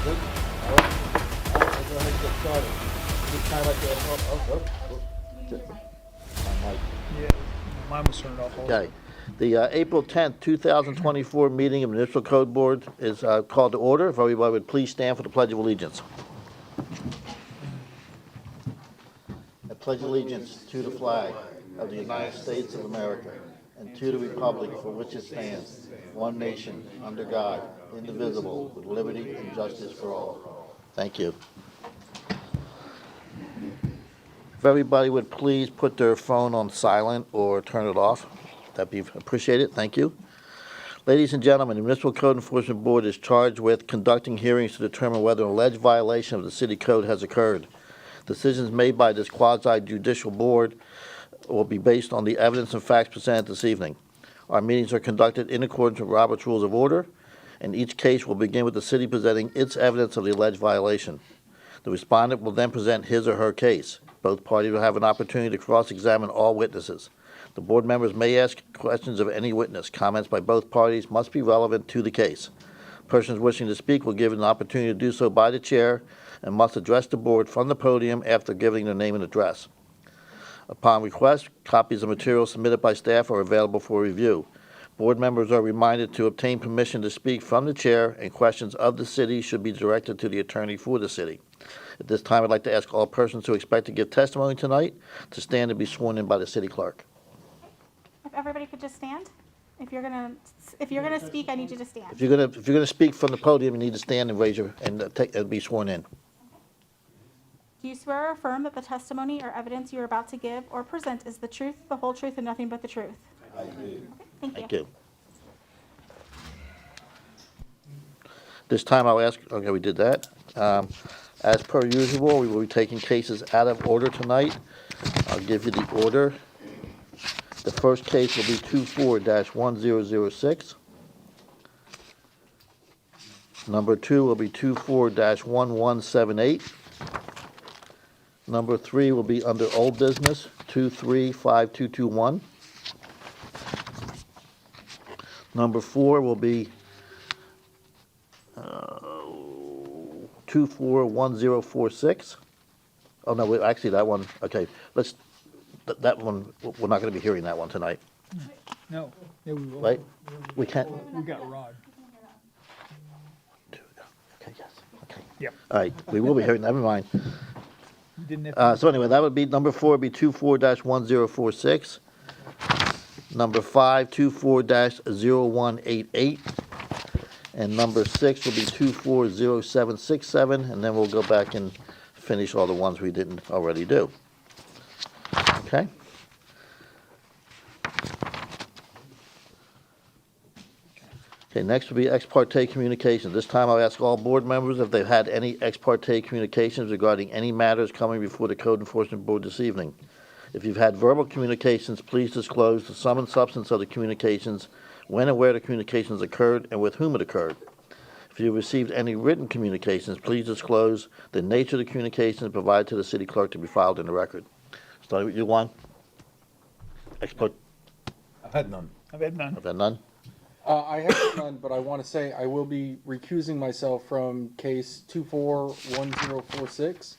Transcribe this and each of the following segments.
Good? All right. All right, let's go ahead and get started. This time I can, my mic. Yeah, mine was turned off also. Okay. The April 10th, 2024 meeting of Municipal Code Board is called to order. If everybody would please stand for the Pledge of Allegiance. I pledge allegiance to the flag of the United States of America and to the republic for which it stands, one nation, under God, indivisible, with liberty and justice for all. Thank you. If everybody would please put their phone on silent or turn it off, that'd be appreciated. Thank you. Ladies and gentlemen, the Municipal Code Enforcement Board is charged with conducting hearings to determine whether an alleged violation of the city code has occurred. Decisions made by this quasi-judicial board will be based on the evidence and facts presented this evening. Our meetings are conducted in accordance with Robert's Rules of Order, and each case will begin with the city presenting its evidence of the alleged violation. The respondent will then present his or her case. Both parties will have an opportunity to cross-examine all witnesses. The board members may ask questions of any witness. Comments by both parties must be relevant to the case. Persons wishing to speak will give an opportunity to do so by the chair and must address the board from the podium after giving their name and address. Upon request, copies of materials submitted by staff are available for review. Board members are reminded to obtain permission to speak from the chair, and questions of the city should be directed to the attorney for the city. At this time, I'd like to ask all persons who expect to give testimony tonight to stand and be sworn in by the city clerk. If everybody could just stand. If you're gonna speak, I need you to stand. If you're gonna speak from the podium, you need to stand and raise your and be sworn in. Do you swear or affirm that the testimony or evidence you are about to give or present is the truth, the whole truth, and nothing but the truth? I do. Okay, thank you. Thank you. This time I'll ask, okay, we did that. As per usual, we will be taking cases out of order tonight. I'll give you the order. The first case will be 24-1006. Number 2 will be 24-1178. Number 3 will be under old business, 235221. Number 4 will be 241046. Oh, no, wait, actually, that one, okay, that one, we're not going to be hearing that one tonight, No, yeah, we will. right? We can't, We got Rod. okay, yes, okay. Yep. All right, we will be hearing, never mind. You didn't have to. So anyway, that would be, number 4 would be 24-1046. Number 5, 24-0188. And number 6 will be 240767, and then we'll go back and finish all the ones we didn't already do. Okay? Okay, next will be ex parte communications. This time I'll ask all board members if they've had any ex parte communications regarding any matters coming before the Code Enforcement Board this evening. If you've had verbal communications, please disclose the sum and substance of the communications, when and where the communications occurred, and with whom it occurred. If you've received any written communications, please disclose the nature of the communications provided to the city clerk to be filed in the record. Starting with you, Juan. I've had none. I've had none. I've had none? I have none, but I want to say I will be recusing myself from case 241046,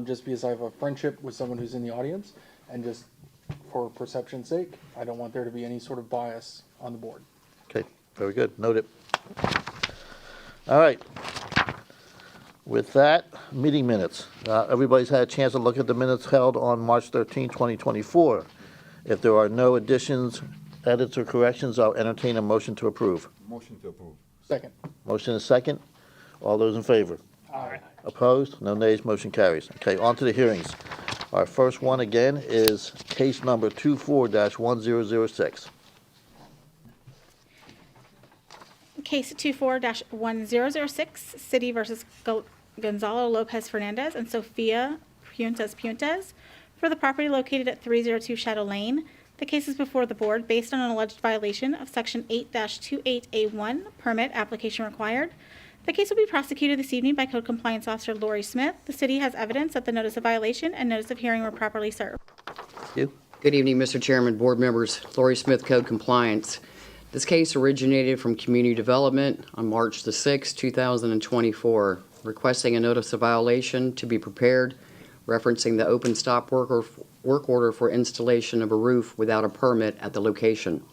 just because I have a friendship with someone who's in the audience, and just for perception's sake, I don't want there to be any sort of bias on the board. Okay, very good. Noted. All right. With that, meeting minutes. Everybody's had a chance to look at the minutes held on March 13, 2024. If there are no additions, edits, or corrections, I'll entertain a motion to approve. Motion to approve. Second. Motion is second. All those in favor? Aye. Opposed? No nays. Motion carries. Okay, on to the hearings. Our first one again is case number 24-1006. Case 24-1006, City versus Gonzalo Lopez Fernandez and Sofia Puentes for the property located at 302 Shadow Lane. The case is before the board based on an alleged violation of Section 8-28A1, permit application required. The case will be prosecuted this evening by Code Compliance Officer Lori Smith. The city has evidence that the notice of violation and notice of hearing were properly served. You? Good evening, Mr. Chairman, board members. Lori Smith, Code Compliance. This case originated from Community Development on March the 6th, 2024, requesting a notice of violation to be prepared, referencing the open stop work order for installation of a roof without a permit at the location.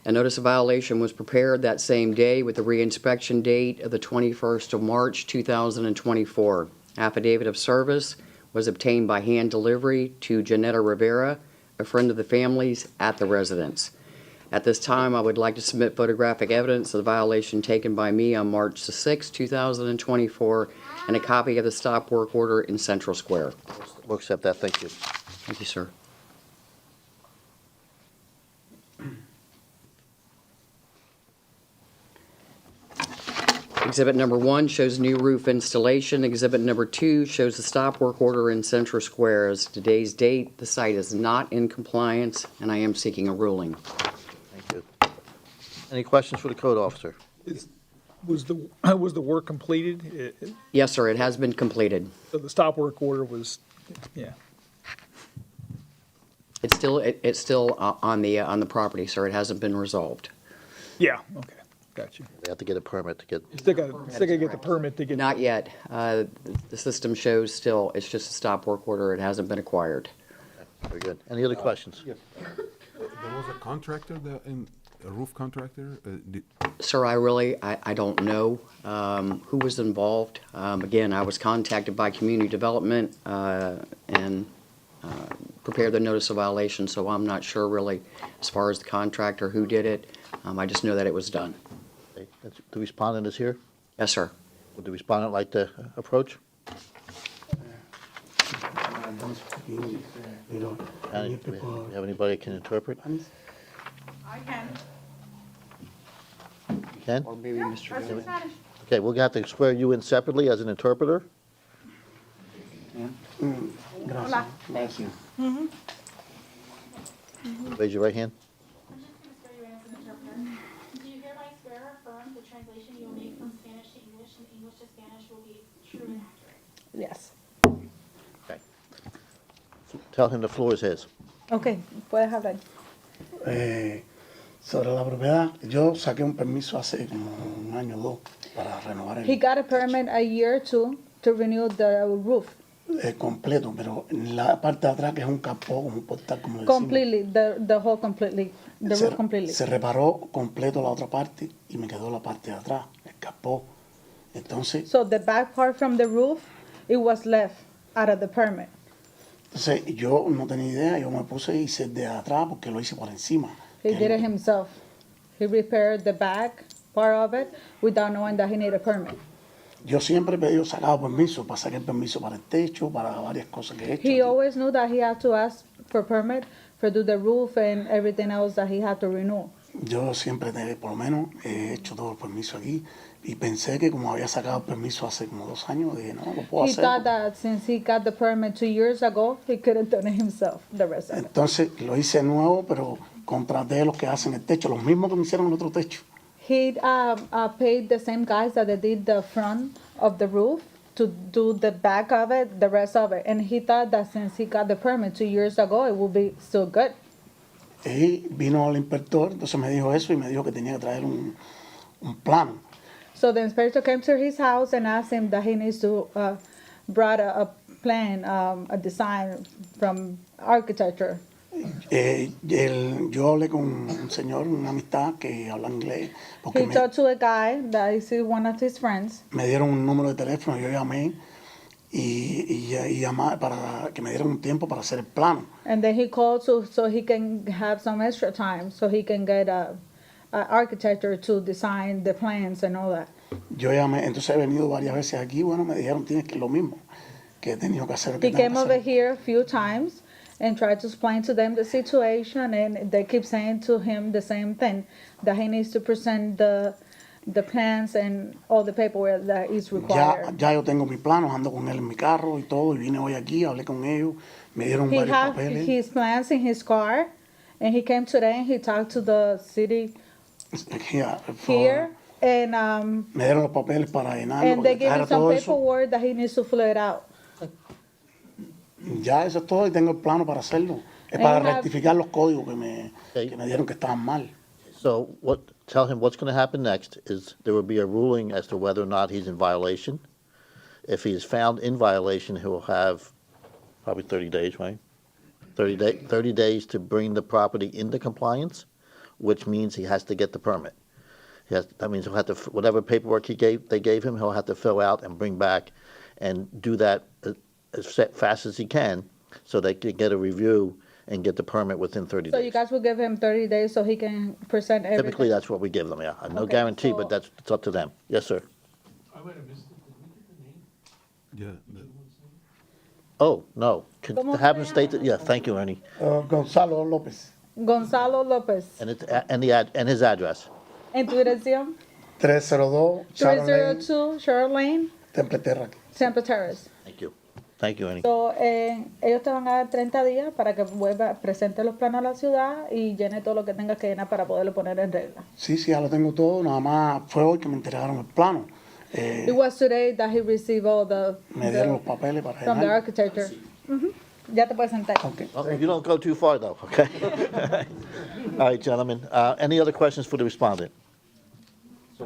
A notice of violation was prepared that same day with the reinspection date of the 21st of March, 2024. Affidavit of service was obtained by hand delivery to Janetta Rivera, a friend of the family's, at the residence. At this time, I would like to submit photographic evidence of the violation taken by me on March the 6th, 2024, and a copy of the stop work order in Central Square. We'll accept that, thank you. Thank you, sir. Exhibit number 1 shows new roof installation. Exhibit number 2 shows the stop work order in Central Square. As today's date, the site is not in compliance, and I am seeking a ruling. Thank you. Any questions for the code officer? Was the work completed? Yes, sir, it has been completed. So the stop work order was, yeah. It's still on the property, sir. It hasn't been resolved. Yeah, okay, got you. They have to get a permit to get, Still gotta get the permit to get. Not yet. The system shows still, it's just a stop work order. It hasn't been acquired. very good. Any other questions? There was a contractor, a roof contractor? Sir, I don't know who was involved. Again, I was contacted by Community Development and prepared the notice of violation, so I'm not sure really as far as the contractor who did it. I just know that it was done. Okay, the respondent is here. Yes, sir. Would the respondent like to approach? And do we have anybody that can interpret? I can. You can? Or maybe Mr. Gilly. Okay, we'll have to swear you in separately as an interpreter. Hola. Thank you. Raise your right hand. I'm just going to swear you in as an interpreter. Do you hereby swear or affirm the translation you will make from Spanish to English and English to Spanish will be true and accurate? Yes. Okay. Tell him the floor is his. Ok, puedes hablar. Sobre la propiedad, yo saqué un permiso hace como un año o dos para renovar He el got a permit a year or two to renew the roof completo, pero en la parte de atrás, que es un capó, como un portal, como le decimos, completely, the whole completely, the roof completely. se reparó completo la otra parte y me quedó la parte de atrás, el capó. Entonces, So the back part from the roof, it was left out of the permit. yo no tenía idea, yo me puse y hice de atrás porque lo hice por encima. He did it himself. He repaired the back part of it without knowing that he needed a permit. Yo siempre he pedido sacado permiso, para sacar permiso para el techo, para varias cosas que he hecho. He always knew that he had to ask for permit for do the roof and everything else that he had to renew. Yo siempre, por lo menos, he hecho todo el permiso aquí y pensé que como había sacado el permiso hace como 2 años, dije, no, lo puedo He hacer. thought that since he got the permit 2 years ago, he could have done it himself, the rest of it. Entonces lo hice nuevo, pero contraté a los que hacen el techo, los mismos que me hicieron el otro techo. He paid the same guys that they did the front of the roof to do the back of it, the rest of it. And he thought that since he got the permit 2 years ago, it would be still good. Y vino el inspector, entonces me dijo eso y me dijo que tenía que traer un plano. So the inspector came to his house and asked him that he needs to brought a plan, a design from architecture. Yo hablé con un señor, una amistad que habla inglés, porque He talked to a guy that is one of his friends. me dieron un número de teléfono, yo llamé y llamé para que me dieran un tiempo para hacer el plano. And then he called so he can have some extra time, so he can get a architecture to design the plans and all that. Yo llamé, entonces he venido varias veces aquí, bueno, me dijeron tienes que lo mismo, que he tenido que hacer lo que He tengo came que over hacer. here a few times and tried to explain to them the situation, and they keep saying to him the same thing, that he needs to present the plans and all the paperwork that is required. Ya yo tengo mis planos, ando con él en mi carro y todo, y vine hoy aquí, hablé con ellos, me dieron He varios had papeles. his plans in his car, and he came today and he talked to the city Yeah, here, and me dieron los papeles para llenarlo, and they porque gave him trajera some todo eso. paperwork that he needs to fill it out. Ya eso es todo y tengo el plano para hacerlo. Es And para you have- rectificar los códigos que Okay. me dieron que estaban mal. So tell him what's gonna happen next is there will be a ruling as to whether or not he's in violation. If he is found in violation, he will have probably 30 days, right? 30 days to bring the property into compliance, which means he has to get the permit. That means he'll have to, whatever paperwork they gave him, he'll have to fill out and bring back and do that as fast as he can so they can get a review and get the permit within 30 So you days. guys will give him 30 days so he can present everything? Typically, that's what we give them, yeah. No Okay, guarantee, but so- it's up to them. Yes, sir. I might have missed it. Did we get the name? Yeah. Oh, no. Could ¿Cómo have se him state that, llama? yeah, thank you, Ernie. Gonzalo López, Gonzalo Lopez. And his address. ¿En tu dirección? 302 Sharon Lane, 302 Shore Lane, Temple Terrace. Temple Terrace. Thank you. Thank you, Ernie. So, ellos te van a dar 30 días para que presente los planos a la ciudad y llene todo lo que tengas que llenar para poderlo poner en regla. Sí, sí, ya lo tengo todo, nada más fue hoy que me entregaron el plano. It was today that he received all Me dieron los papeles para from the llenar. architecture. Ujú. Ya te puedes sentar. Okay. Oh, you don't go too far, though, okay? All right, gentlemen. Any other questions for the respondent? So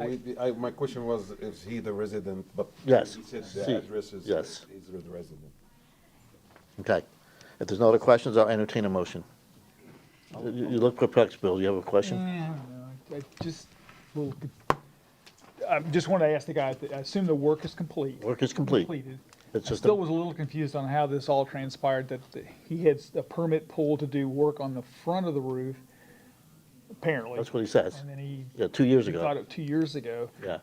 my question was, is he the resident? But Yes. he said the See, address is, yes. is the resident. Okay. If there's no other questions, I'll entertain a motion. You look perplexed, Bill. You have a question? Yeah, I just, little, I just wanted to ask the guy, I assume the work is complete. Work is complete. Completed. It's I just still a- was a little confused on how this all transpired, that he had a permit pulled to do work on the front of the roof, apparently. That's what he says. And then he. Yeah, 2 years he ago. thought it 2 years ago. Yeah.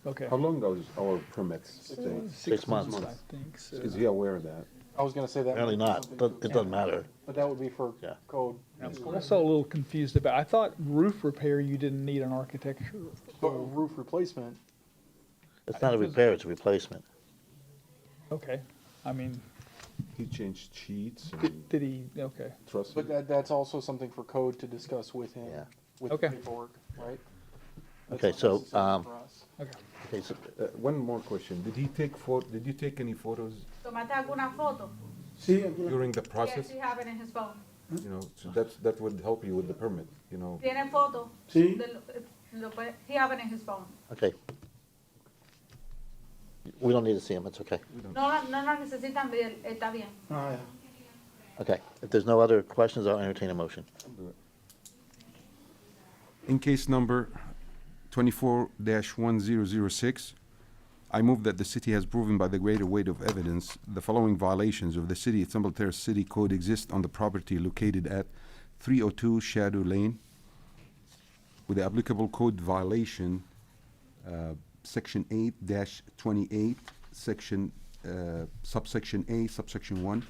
Okay. How long goes our permits stay? 6 months. I think so. Is he aware of that? I was gonna say that. Apparently might be not. something It doesn't matter. But that would be for Yeah. code. I'm also a little confused about, I thought roof repair, you didn't need an architecture. But roof replacement, It's not a repair, it's a replacement. Okay, I mean, He changed sheets and did he, okay. trusses. but that's also something for code to discuss with him, Yeah. with Okay. paperwork, right? That's Okay, not so, necessarily for us. Okay, so, One more question. Did you take any photos ¿Tomaste alguna foto? Sí, aquí. during the process? Yes, he have it in his phone. You know, so that would help you with the permit, you know. Tiene foto. Sí. He have it in his phone. okay. We don't need to see him, it's okay. No lo necesitan ver, está bien. Ah, ya. Okay, if there's no other questions, I'll entertain a motion. In case number 24-1006, I move that the city has proven by the greater weight of evidence the following violations of the City of Temple Terrace City Code exist on the property located at 302 Shadow Lane, with the applicable code violation, Section 8-28, subsection A, subsection 1,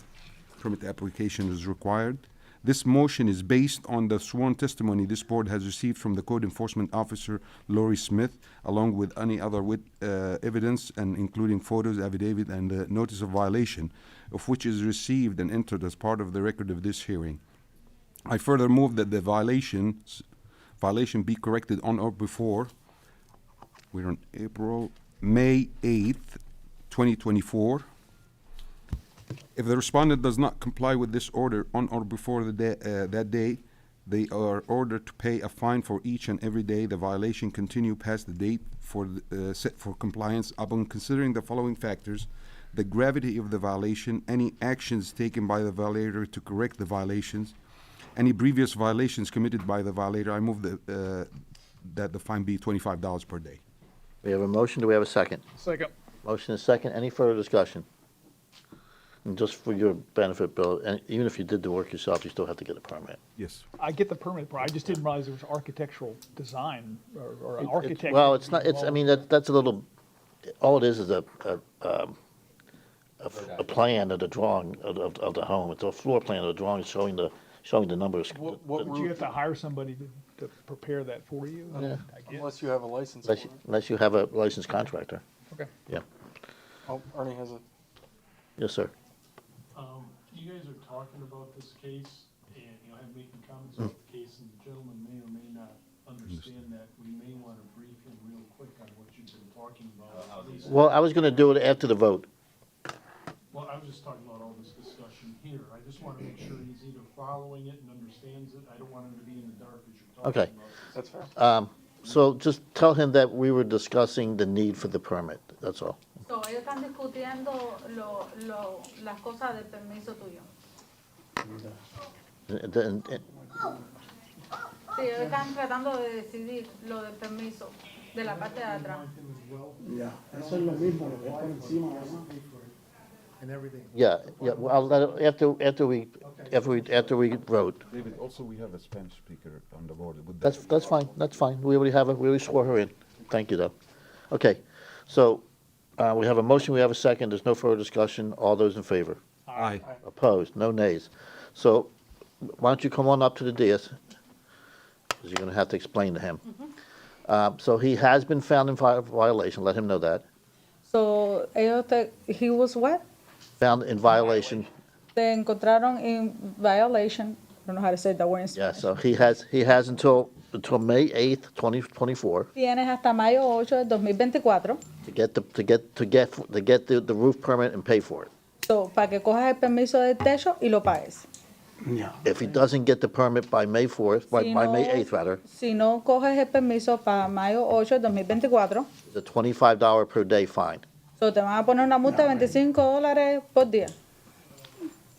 permit application is required. This motion is based on the sworn testimony this board has received from the code enforcement officer, Lori Smith, along with any other evidence, and including photos, affidavit, and the notice of violation, of which is received and entered as part of the record of this hearing. I further move that the violation be corrected on or before, we're on May 8th, 2024. If the respondent does not comply with this order on or before that day, they are ordered to pay a fine for each and every day the violation continue past the date set for compliance upon considering the following factors: the gravity of the violation, any actions taken by the violator to correct the violations, any previous violations committed by the violator. I move that the fine be $25 per day. We have a motion, do we have a second? Second. Motion is second, any further discussion? And just for your benefit, Bill, and even if you did the work yourself, you still have to get a permit. Yes. I get the permit, but I just didn't realize there was architectural design or an architect. Well, it's not, it's, I mean, that's a little, all it is a plan of the drawing of the home. It's a floor plan of the drawing showing the numbers. What But you have roof, to hire somebody to prepare that for you? Yeah. I guess. unless you have a license for it. Unless you have a licensed contractor. Okay. Yeah, Oh, Ernie has a, yes, sir. You guys are talking about this case and, have making comments about the case, and the gentleman may or may not understand that. We may want to brief him real quick on what you've been talking about. At least- Well, I was gonna do it after the vote. Well, I was just talking about all this discussion discussion here. I just wanna make sure he's either following it and understands it. I don't want him to be in the dark as you're talking Okay. about this. That's fair. So just tell him that we were discussing the need for the permit, that's all. So, ellos están discutiendo las cosas del permiso tuyo. Sí, ellos están tratando de decidir lo del permiso de la parte de atrás. Ya, eso es lo mismo, lo que es por encima, nada más. Yeah, well, I'll let it, after we vote. David, also we have a Spanish speaker on the board. Would That's fine. We already swore her in. Thank you, though. Okay, so, we have a motion, we have a second, there's no further discussion, all those in favor? Aye. Opposed, no nays. So, why don't you come on up to the dais? Because you're gonna have to explain to him. So he has been found in violation, let him know that. So, he was what? Found in violation, Te encontraron in violation. I don't know how to say that word in yeah, Spanish. so he has until May 8th, 2024 Tienes hasta mayo 8 del 2024. to get the roof permit and pay for it. So, para que cojas el permiso del techo y lo pagues. Ya. If he doesn't get the permit by May 4th, by Si May no- 8th rather, Si no coges el permiso para mayo 8 del 2024, it's a $25 per day fine. so te van a poner una multa de $25 por día.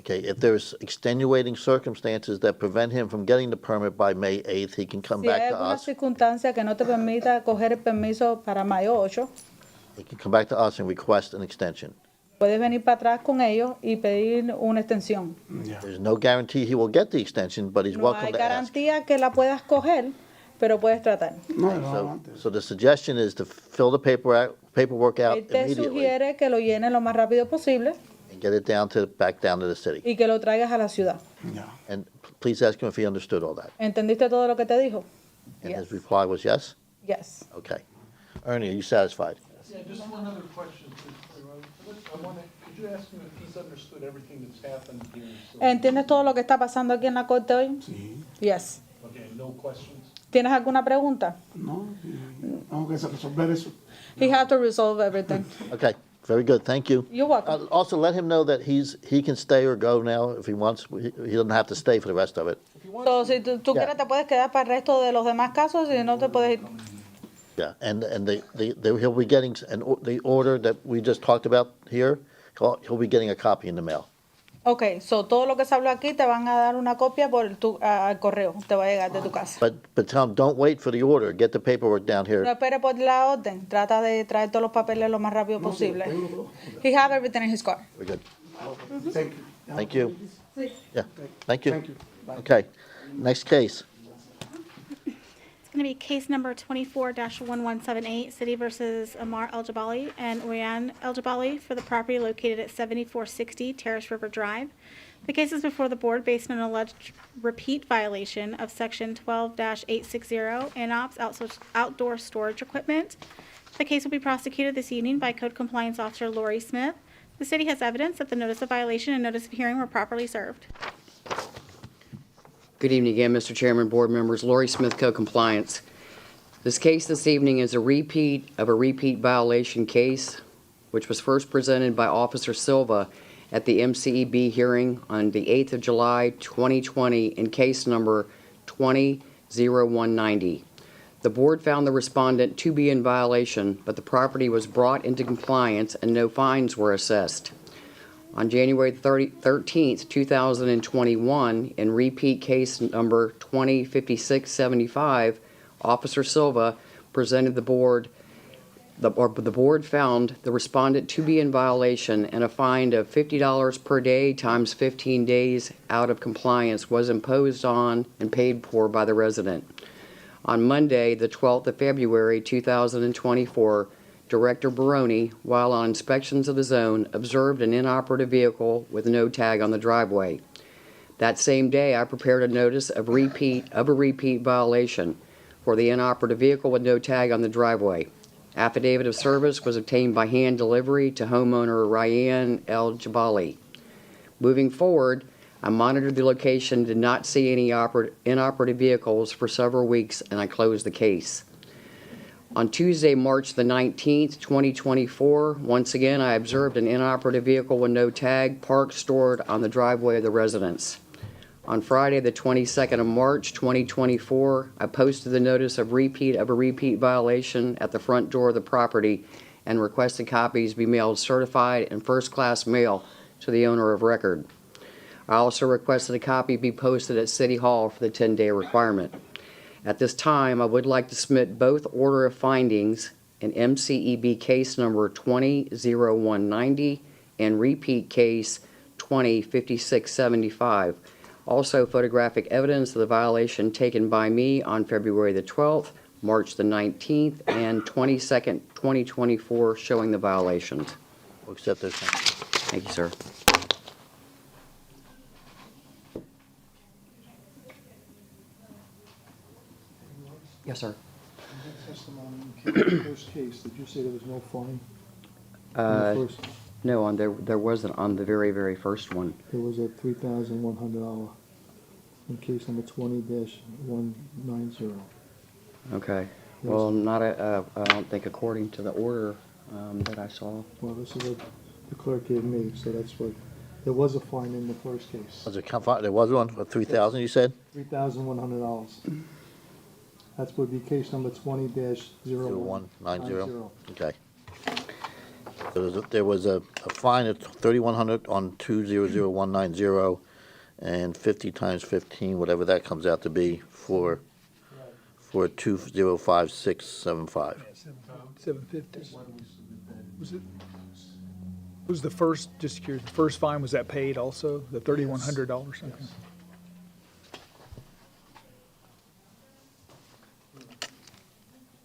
Okay, if there's extenuating circumstances that prevent him from getting the permit by May 8th, he can come Si hay back to alguna us. circunstancia que no te permita coger el permiso para mayo 8, He can come back to us and request an extension. puedes venir para atrás con ellos y pedir una extensión. Ya. There's no guarantee he will get the extension, but he's No welcome hay to ask. garantía que la puedas coger, pero puedes tratar. No, no, So, antes. so the suggestion is to fill the paperwork out Él te immediately sugiere que lo llenes lo más rápido posible and get it back down to the city. y que lo traigas a la ciudad. Ya. And please ask him if he understood all that. ¿Entendiste todo lo que te dijo? And Yes. his reply was yes? Yes. Okay. Ernie, are you satisfied? Yeah, just one other question. Could you ask him if he's understood everything that's happened here? So- ¿Entiendes todo lo que está pasando aquí en la corte hoy? Sí. Yes. Okay, no questions? ¿Tienes alguna pregunta? No, tengo que resolver eso. He had to resolve everything. Okay, very good, thank you. You're welcome. Also, let him know that he can stay or go now if he wants. He doesn't have to stay for the rest of it. So, si tú Yeah. quieres, te puedes quedar para el resto de los demás casos y no te puedes ir. Yeah, and he'll be getting the order that we just talked about here, he'll be getting a copy in the mail. Ok, so todo lo que se habló aquí te van a dar una copia por al correo, te va a llegar de tu casa. But tell him, don't wait for the order, get the paperwork down No here. espere por la orden, trata de traer todos los papeles lo más rápido posible. He have everything in his car. Very good, Thank you. thank you. Yeah, thank you. Thank you. Bye. Okay, next case. It's going to be case number 24-1178, City versus Amar El-Jabali and Rian El-Jabali for the property located at 7460 Terrace River Drive. The case is before the board based on an alleged repeat violation of Section 12-860 INOPS outdoor storage equipment. The case will be prosecuted this evening by Code Compliance Officer Lori Smith. The city has evidence that the notice of violation and notice of hearing were properly served. Good evening again, Mr. Chairman, board members. Lori Smith, Co-Compliance. This case this evening is a repeat violation case, which was first presented by Officer Silva at the MCEB hearing on the 8th of July, 2020, in case number 20-0190. The board found the respondent to be in violation, but the property was brought into compliance and no fines were assessed. On January 13th, 2021, in repeat case number 205675, Officer Silva presented the board found the respondent to be in violation and a fine of $50 per day times 15 days out of compliance was imposed on and paid for by the resident. On Monday, the 12th of February, 2024, Director Baroni, while on inspections of the zone, observed an inoperative vehicle with no tag on the driveway. That same day, I prepared a notice of a repeat violation for the inoperative vehicle with no tag on the driveway. Affidavit of service was obtained by hand delivery to homeowner Ryan El-Jabali. Moving forward, I monitored the location, did not see any inoperative vehicles for several weeks, and I closed the case. On Tuesday, March the 19th, 2024, once again, I observed an inoperative vehicle with no tag parked stored on the driveway of the residence. On Friday, the 22nd of March, 2024, I posted the notice of a repeat violation at the front door of the property and requested copies be mailed certified and first-class mail to the owner of record. I also requested a copy be posted at City Hall for the 10-day requirement. At this time, I would like to submit both order of findings in MCEB case number 20-0190 and repeat case 20-5675. Also, photographic evidence of the violation taken by me on February the 12th, March the 19th, and 22nd, 2024, showing the violations. We'll accept those. Thank you, sir. Yes, sir. Testimony in the first case, did you say there was no fine? In Uh, the first, No, there wasn't on the very, very first one. there was a $3,100 in case number 20-190. Okay. Well, I don't think according to the order that I saw. Well, this is what the clerk gave me, so that's what, there was a fine in the first case. There was one for 3,000, you said? $3,100. That would be case number 0190. Okay. So there was a fine of 3,100 on 200190 and 50 times 15, whatever that comes out to be for 205675. 750. Was the first, just curious, the first fine, was that paid also, the $3,100? Okay.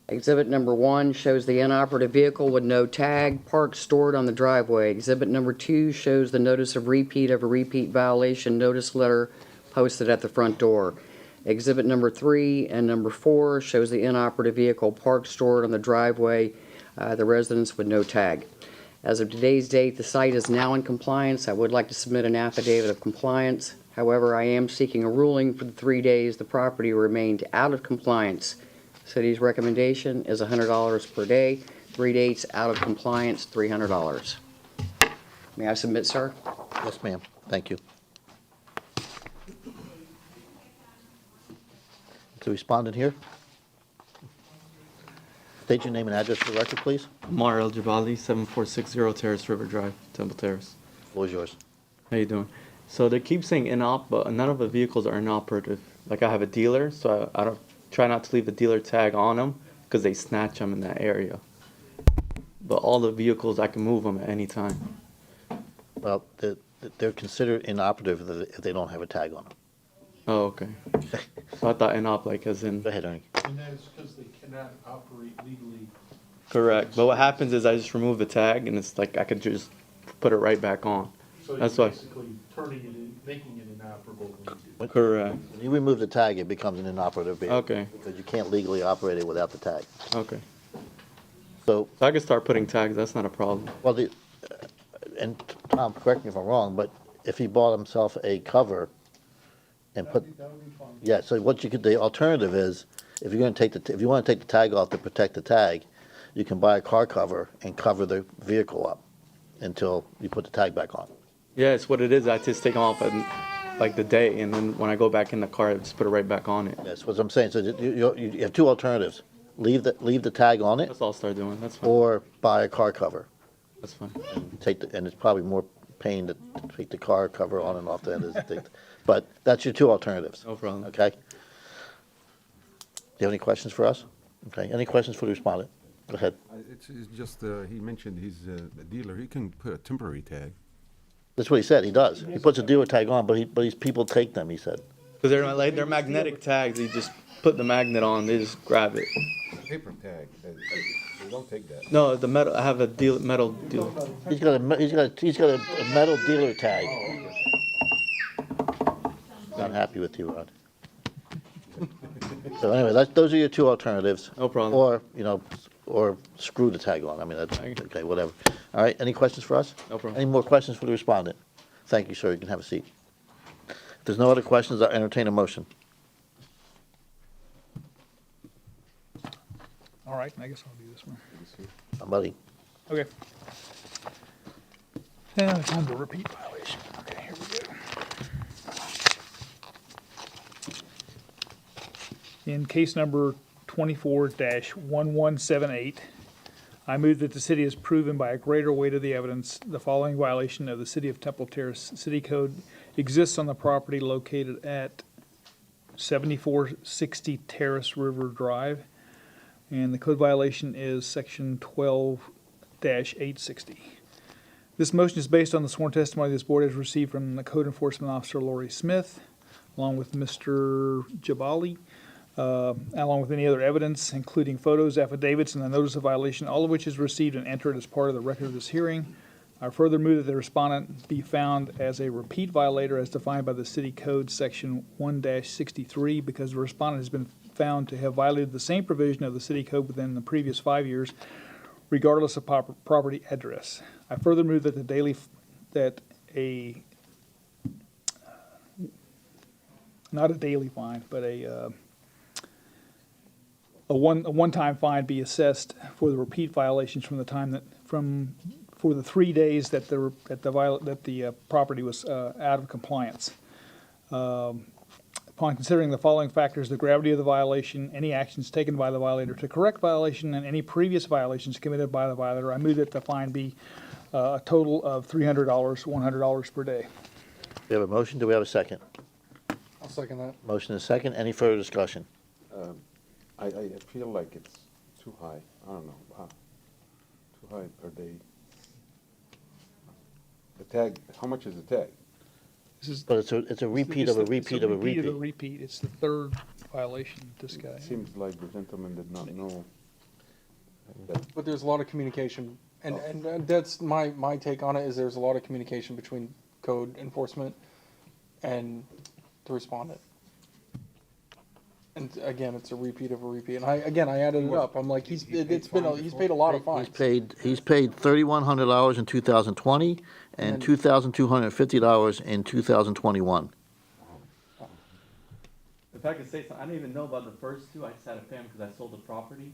Exhibit number 1 shows the inoperative vehicle with no tag parked stored on the driveway. Exhibit number 2 shows the notice of a repeat violation notice letter posted at the front door. Exhibit number 3 and number 4 shows the inoperative vehicle parked stored on the driveway, the residence with no tag. As of today's date, the site is now in compliance. I would like to submit an affidavit of compliance. However, I am seeking a ruling for the 3 days the property remained out of compliance. City's recommendation is $100 per day, 3 days out of compliance, $300. May I submit, sir? Yes, ma'am. Thank you. The respondent here. State your name and address for the record, please. Mar El Jabali, 7460 Terrace River Drive, Temple Terrace. Floor is yours. How you doing? So they keep saying inop, but none of the vehicles are inoperative. Like I have a dealer, so I don't try not to leave the dealer tag on them because they snatch them in that area. But all the vehicles, I can move them at any time. Well, they're considered inoperative if they don't have a tag on them. Oh, okay. So I thought inop like as in. Go ahead, Ernie. And that is because they cannot operate legally. Correct. But what happens is I just remove the tag and it's like I could just put it right back on. So you're That's why. basically turning it in, making it inoperable when you do. Correct. When you remove the tag, it becomes an inoperative vehicle. Okay. Because you can't legally operate it without the tag. Okay. So, So I could start putting tags. That's not a problem. well, and Tom, correct me if I'm wrong, but if he bought himself a cover and put, That would be fine. yeah, so what you could, the alternative is, if you want to take the tag off to protect the tag, you can buy a car cover and cover the vehicle up until you put the tag back on. Yeah, it's what it is. I just take them off at like the day, and then when I go back in the car, I just put it right back on it. That's what I'm saying. So you have two alternatives. Leave the tag on it That's all I'll start doing. That's fine. or buy a car cover. That's fine. And it's probably more pain to take the car cover on and off than it is to take, but that's your two alternatives. No problem. Okay? Do you have any questions for us? Okay, any questions for the respondent? Go ahead. It's just, he mentioned he's a dealer, he can put a temporary tag. That's what he said, he does. He puts a dealer tag on, but people take them, he said. Because they're magnetic tags. You just put the magnet on. They just grab it. Paper tag, they don't take that. No, the metal. I have a metal deal. He's got a metal dealer tag. Not happy with you, Rod. So anyway, those are your two alternatives. No problem. Or screw the tag on. I mean, that's, Okay. okay, whatever. All right, any questions for us? No problem. Any more questions for the respondent? Thank you, sir. You can have a seat. If there's no other questions, I'll entertain a motion. All right, I guess I'll do this one. Somebody. Okay. Time to repeat violation. Okay, here we go. In case number 24-1178, I move that the city has proven by a greater weight of the evidence the following violation of the City of Temple Terrace City Code exists on the property located at 7460 Terrace River Drive. And the code violation is section 12-860. This motion is based on the sworn testimony this board has received from the code enforcement officer Lori Smith, along with Mr. Jabali, along with any other evidence, including photos, affidavits, and the notice of violation, all of which is received and entered as part of the record of this hearing. I further move that the respondent be found as a repeat violator as defined by the city code section 1-63 because the respondent has been found to have violated the same provision of the city code within the previous 5 years, regardless of property address. I further move that not a daily fine, but a one-time fine be assessed for the repeat violations from the time for the 3 days that the property was out of compliance. Upon considering the following factors, the gravity of the violation, any actions taken by the violator to correct violation, and any previous violations committed by the violator, I move that the fine be a total of $300, $100 per day. We have a motion. Do we have a second? I'll second that. Motion is second. Any further discussion? I feel like it's too high. I don't know. Too high per day. The tag, how much is the tag? But it's a repeat of a repeat of a Repeat of a repeat. repeat. It's the third violation, this guy. It seems like the gentleman did not know. But there's a lot of communication, and that's my take on it, is there's a lot of communication between code enforcement and the respondent. And again, it's a repeat of a repeat, and I added it up, I'm like, he's paid a lot of fines. He's paid $3,100 in 2020 and $2,250 in 2021. If I could say something, I didn't even know about the first two. I just had to pay them because I sold the property,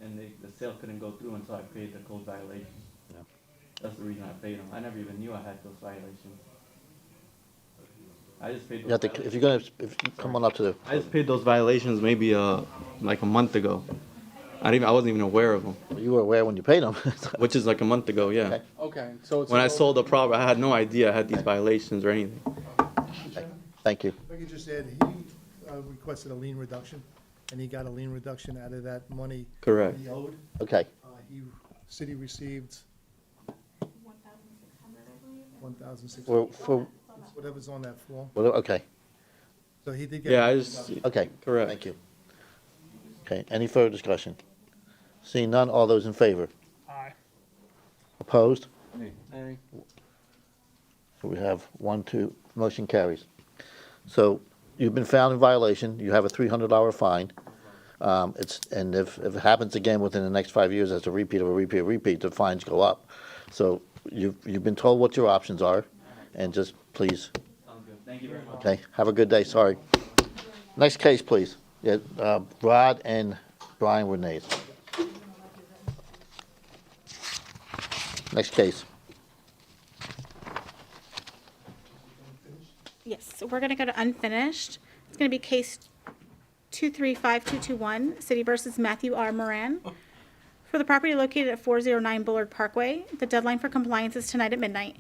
and the sale couldn't go through until I paid the code violations. Yeah. That's the reason I paid them. I never even knew I had those violations. I just paid You have those to, violations. if you come on up to the, I just paid those violations maybe like a month ago. I wasn't even aware of them, you were aware when you paid them. which is like a month ago. Yeah. Okay. Okay, so it's. When I sold the property, I had no idea I had these violations or anything. Thank you. If I could just add, he requested a lien reduction, and he got a lien reduction out of that money Correct. he owed. Okay. City received 1,600. For, Whatever's on that form. okay, So he did get. Yeah, a I lien just reduction. okay. correct. Thank you. Okay, any further discussion? Seeing none, all those in favor? Aye. Opposed? Hey. So we have 1, 2, motion carries. So you've been found in violation, you have a $300 fine. And if it happens again within the next 5 years, as a repeat of a repeat, the fines go up. So you've been told what your options are, and just please, Sounds good. Thank you very much. okay, have a good day, sorry. Next case, please. Yeah, Rod and Brian were nays. Next case. Yes, so we're gonna go to unfinished. It's gonna be case 235221, City versus Matthew R. Moran. For the property located at 409 Bullard Parkway, the deadline for compliance is tonight at midnight.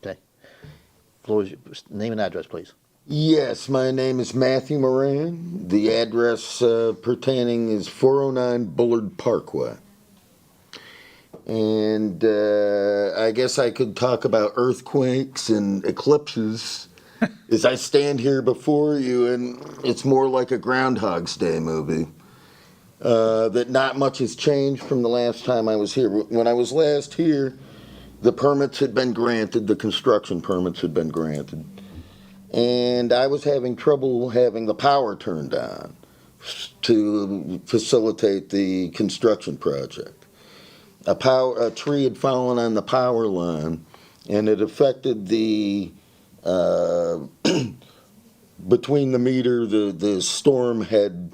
Okay. Floor is, name and address, please. Yes, my name is Matthew Moran. The address pertaining is 409 Bullard Parkway. And I guess I could talk about earthquakes and eclipses as I stand here before you, and it's more like a Groundhog's Day movie. That not much has changed from the last time I was here. When I was last here, the permits had been granted, the construction permits had been granted. And I was having trouble having the power turned on to facilitate the construction project. A tree had fallen on the power line, and it affected the between the meter, the storm had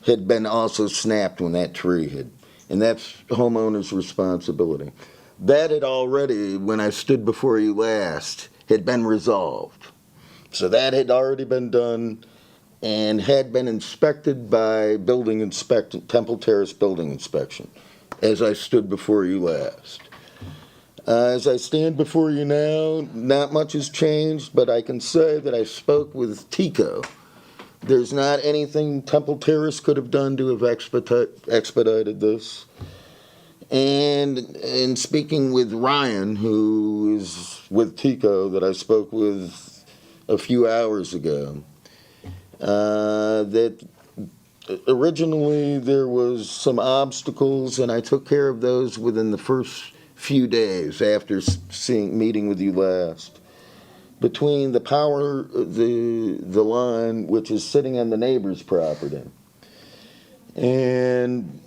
had been also snapped when that tree had, and that's homeowner's responsibility. That had already, when I stood before you last, had been resolved. So that had already been done and had been inspected by Temple Terrace Building Inspection, as I stood before you last. As I stand before you now, not much has changed, but I can say that I spoke with Tico. There's not anything Temple Terrace could have done to have expedited this. And in speaking with Ryan, who is with Tico, that I spoke with a few hours ago, that originally there was some obstacles, and I took care of those within the first few days after meeting with you last. Between the power, the line, which is sitting on the neighbor's property, and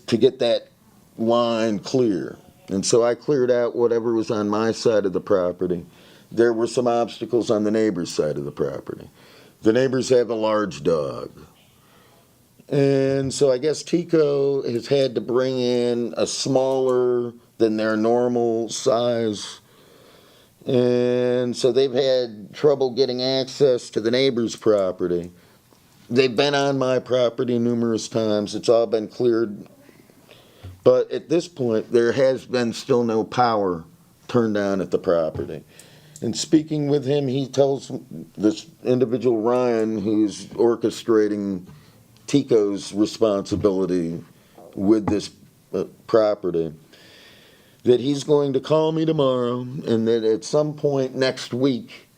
to get that line clear. And so I cleared out whatever was on my side of the property. There were some obstacles on the neighbor's side of the property. The neighbors have a large dog. And so I guess Tico has had to bring in a smaller than their normal size. And so they've had trouble getting access to the neighbor's property. They've been on my property numerous times. It's all been cleared. But at this point, there has been still no power turned on at the property. And speaking with him, he tells this individual, Ryan, who's orchestrating Tico's responsibility with this property, that he's going to call me tomorrow, and that at some point next week,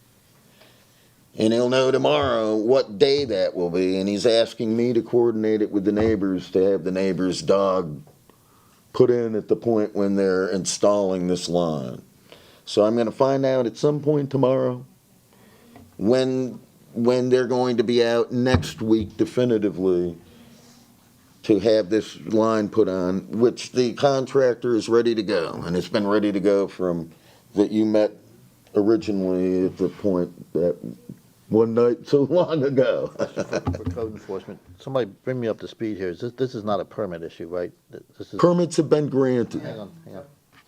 and he'll know tomorrow what day that will be, and he's asking me to coordinate it with the neighbors to have the neighbor's dog put in at the point when they're installing this line. So I'm going to find out at some point tomorrow when they're going to be out next week definitively to have this line put on, which the contractor is ready to go, and it's been ready to go from that you met originally at the point that one night so long ago. For code enforcement, somebody bring me up to speed here. This is not a permit issue, right? This is. Permits have been granted. Hang on.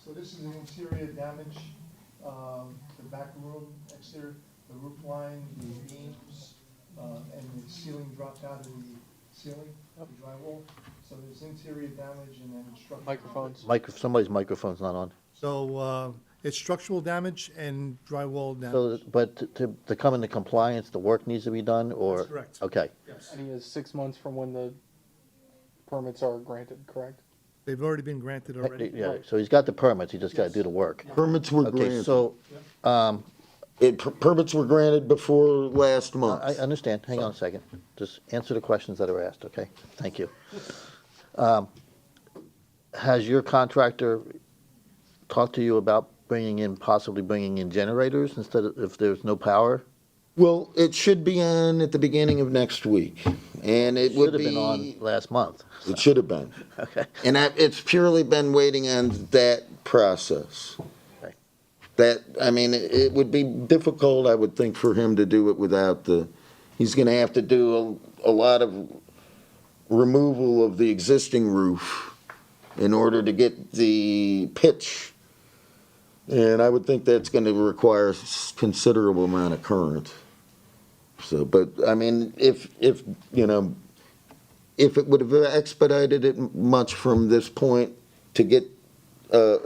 So this is an interior damage, the back room, exterior, the roof line, the beams, and the ceiling dropped out of the ceiling, the drywall. So there's interior damage and then structural. Microphones. Somebody's microphone's not on. So, it's structural damage and drywall So, damage. but to come into compliance, the work needs to be done, or? That's correct. Okay. Yes. And he has 6 months from when the permits are granted, correct? They've already been granted already. Yeah, so he's got the permits, he just gotta do the work. Permits were Okay, granted. so, Permits were granted before last month. I understand, hang on a second. Just answer the questions that are asked, okay? Thank you. Has your contractor talked to you about possibly bringing in generators instead of, if there's no power? Well, it should be on at the beginning of next week, and it would Should have be. been on last month. It should have been. Okay. And it's purely been waiting on that process. Okay. That, I mean, it would be difficult, I would think, for him to do it without he's gonna have to do a lot of removal of the existing roof in order to get the pitch. And I would think that's gonna require considerable amount of current. So, but, I mean, if it would have expedited it much from this point to get, Does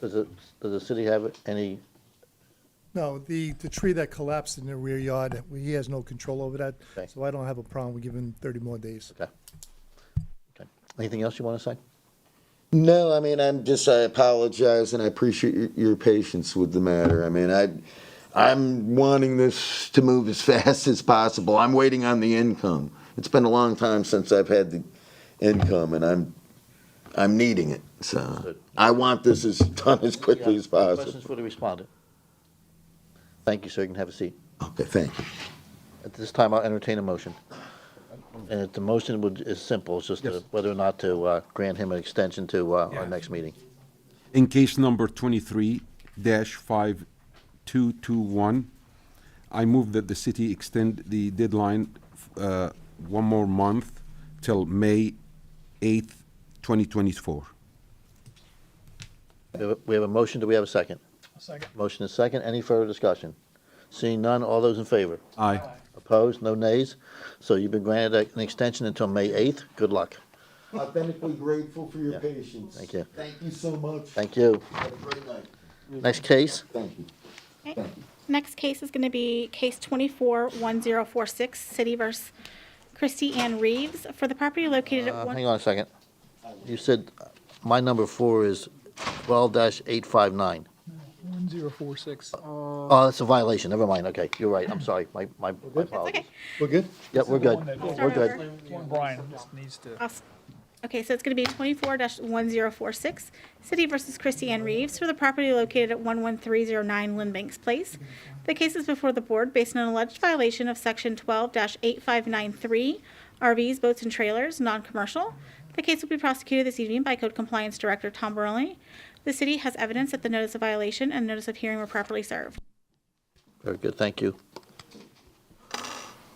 the city have any, No, the tree that collapsed in the rear yard, he has no control over that, Okay. so I don't have a problem with giving him 30 more days. okay. Anything else you wanna say? no, I mean, I apologize and I appreciate your patience with the matter. I mean, I'm wanting this to move as fast as possible. I'm waiting on the income. It's been a long time since I've had the income, and I'm needing it. So I want this done as quickly as possible. Questions for the respondent? Thank you, sir. You can have a seat. Okay, thank you. At this time, I'll entertain a motion. And the motion is simple, it's just whether or not to grant him an extension to our next meeting. In case number 23-5221, I move that the city extend the deadline one more month till May 8th, 2024. We have a motion. Do we have a second? Second. Motion is second. Any further discussion? Seeing none, all those in favor? Aye. Opposed? No nays? So you've been granted an extension until May 8th. Good luck. Authentically grateful for your Yeah. patience. Thank you. Thank you so much. Thank you. Have a great night. Next case? Thank you. Okay. Next case is going to be case 24-1046, City versus Christy Ann Reeves, for the property located at Hang on a second. You said my number 4 is 12-859. 1046. Oh, that's a violation. Never mind. Okay, you're right. I'm sorry. My apologies. Okay. We're good? Yep, we're good. We're good. One Brian just needs to. Okay, so it's going to be 24-1046, City versus Christy Ann Reeves, for the property located at 11309 Lynn Banks Place. The case is before the board based on an alleged violation of Section 12-8593, RVs, boats, and trailers, non-commercial. The case will be prosecuted this evening by Code Compliance Director Tom Baroni. The city has evidence that the notice of violation and notice of hearing were properly served. Very good. Thank you.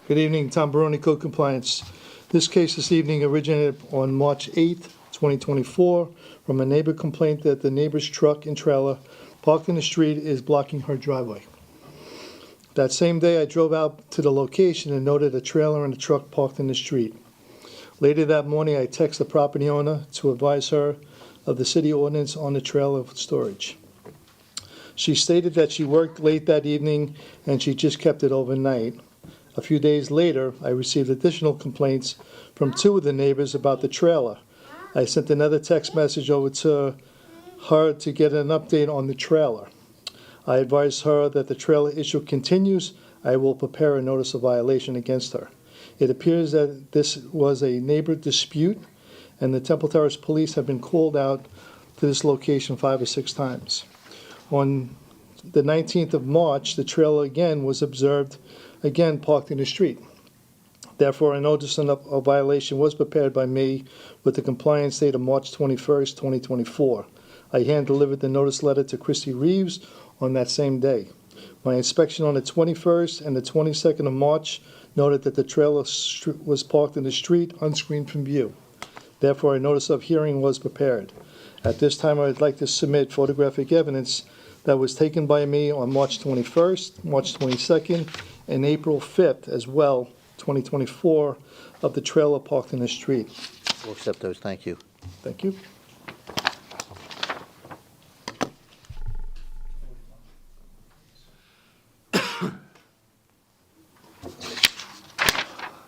Good evening, Tom Baroni, Code Compliance. This case this evening originated on March 8th, 2024, from a neighbor complaint that the neighbor's truck and trailer parked in the street is blocking her driveway. That same day, I drove out to the location and noted a trailer and a truck parked in the street. Later that morning, I texted the property owner to advise her of the city ordinance on the trailer storage. She stated that she worked late that evening and she just kept it overnight. A few days later, I received additional complaints from 2 of the neighbors about the trailer. I sent another text message over to her to get an update on the trailer. I advised her that the trailer issue continues. I will prepare a notice of violation against her. It appears that this was a neighbor dispute, and the Temple Terrace Police have been called out to this location 5 or 6 times. On the 19th of March, the trailer again was observed again parked in the street. Therefore, a notice of violation was prepared by me with the compliance date of March 21st, 2024. I hand-delivered the notice letter to Christy Reeves on that same day. My inspection on the 21st and the 22nd of March noted that the trailer was parked in the street, unscreened from view. Therefore, a notice of hearing was prepared. At this time, I would like to submit photographic evidence that was taken by me on March 21st, March 22nd, and April 5th as well, 2024, of the trailer parked in the street. We'll accept those. Thank you. Thank you.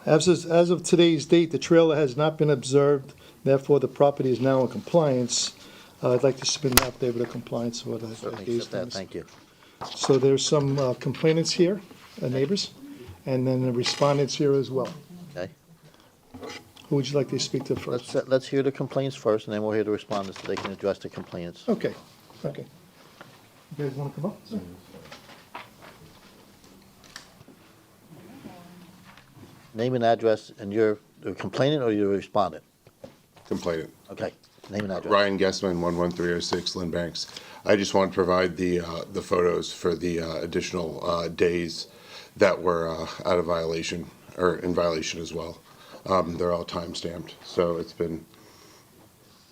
As of today's date, the trailer has not been observed, therefore the property is now in compliance. I'd like to submit an affidavit of compliance for that. Certainly accept that. Thank you. So there's some complainants here, neighbors, and then the respondents here as well. Okay. Who would you like to speak to first? Let's hear the complaints first, and then we'll hear the respondents so they can address the complainants. Okay, okay. You guys want to come up? Name and address, and you're the complainant or you're a respondent? Complainant. Okay. Name and address. Ryan Guessman, 11306 Lynn Banks. I just want to provide the photos for the additional days that were out of violation, or in violation as well. They're all time-stamped, so it's been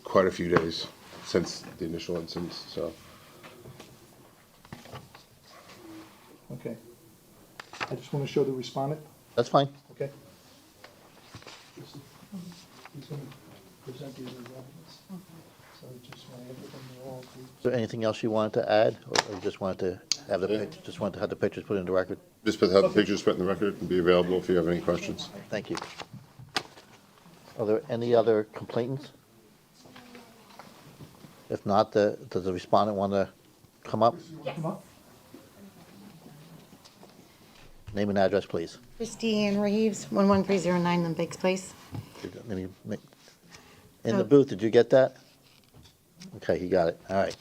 quite a few days since the initial instance, so. Okay. I just want to show the respondent, That's fine. okay? He's going to present these as evidence. So I just want everything to all be. Is there anything else you wanted to add, or you just wanted to have the pictures, just wanted to have the pictures put in the record? Just have the pictures put in the record and be available if you have any questions. Thank you. Are there any other complainants? If not, does the respondent want to come up? Come up. Name and address, please. Christine Reeves, 11309 Lynn Banks Place. In the booth, did you get that? Okay, you got it. All right.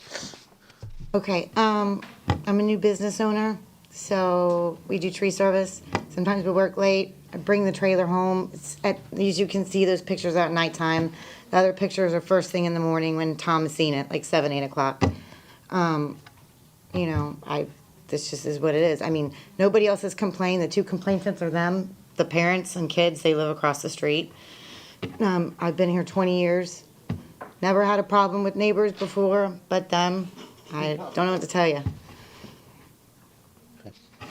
Okay, I'm a new business owner, so we do tree service. Sometimes we work late. I bring the trailer home. As you can see, those pictures are at nighttime. The other pictures are first thing in the morning when Tom has seen it, like 7, 8 o'clock. This just is what it is. I mean, nobody else has complained. The 2 complainants are them. the parents and kids, they live across the street. I've been here 20 years. Never had a problem with neighbors before, but them. I don't know what to tell you.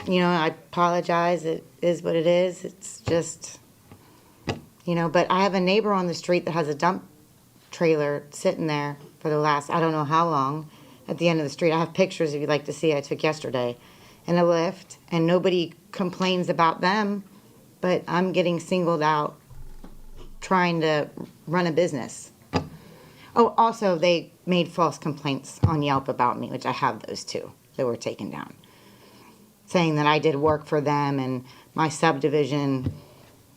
You know, I apologize. It is what it is. It's just, you know, but I have a neighbor on the street that has a dump trailer sitting there for the last, I don't know how long, at the end of the street. I have pictures if you'd like to see I took yesterday. And a lift, and nobody complains about them, but I'm getting singled out trying to run a business. Oh, also, they made false complaints on Yelp about me, which I have those too, that were taken down. Saying that I did work for them and my subdivision,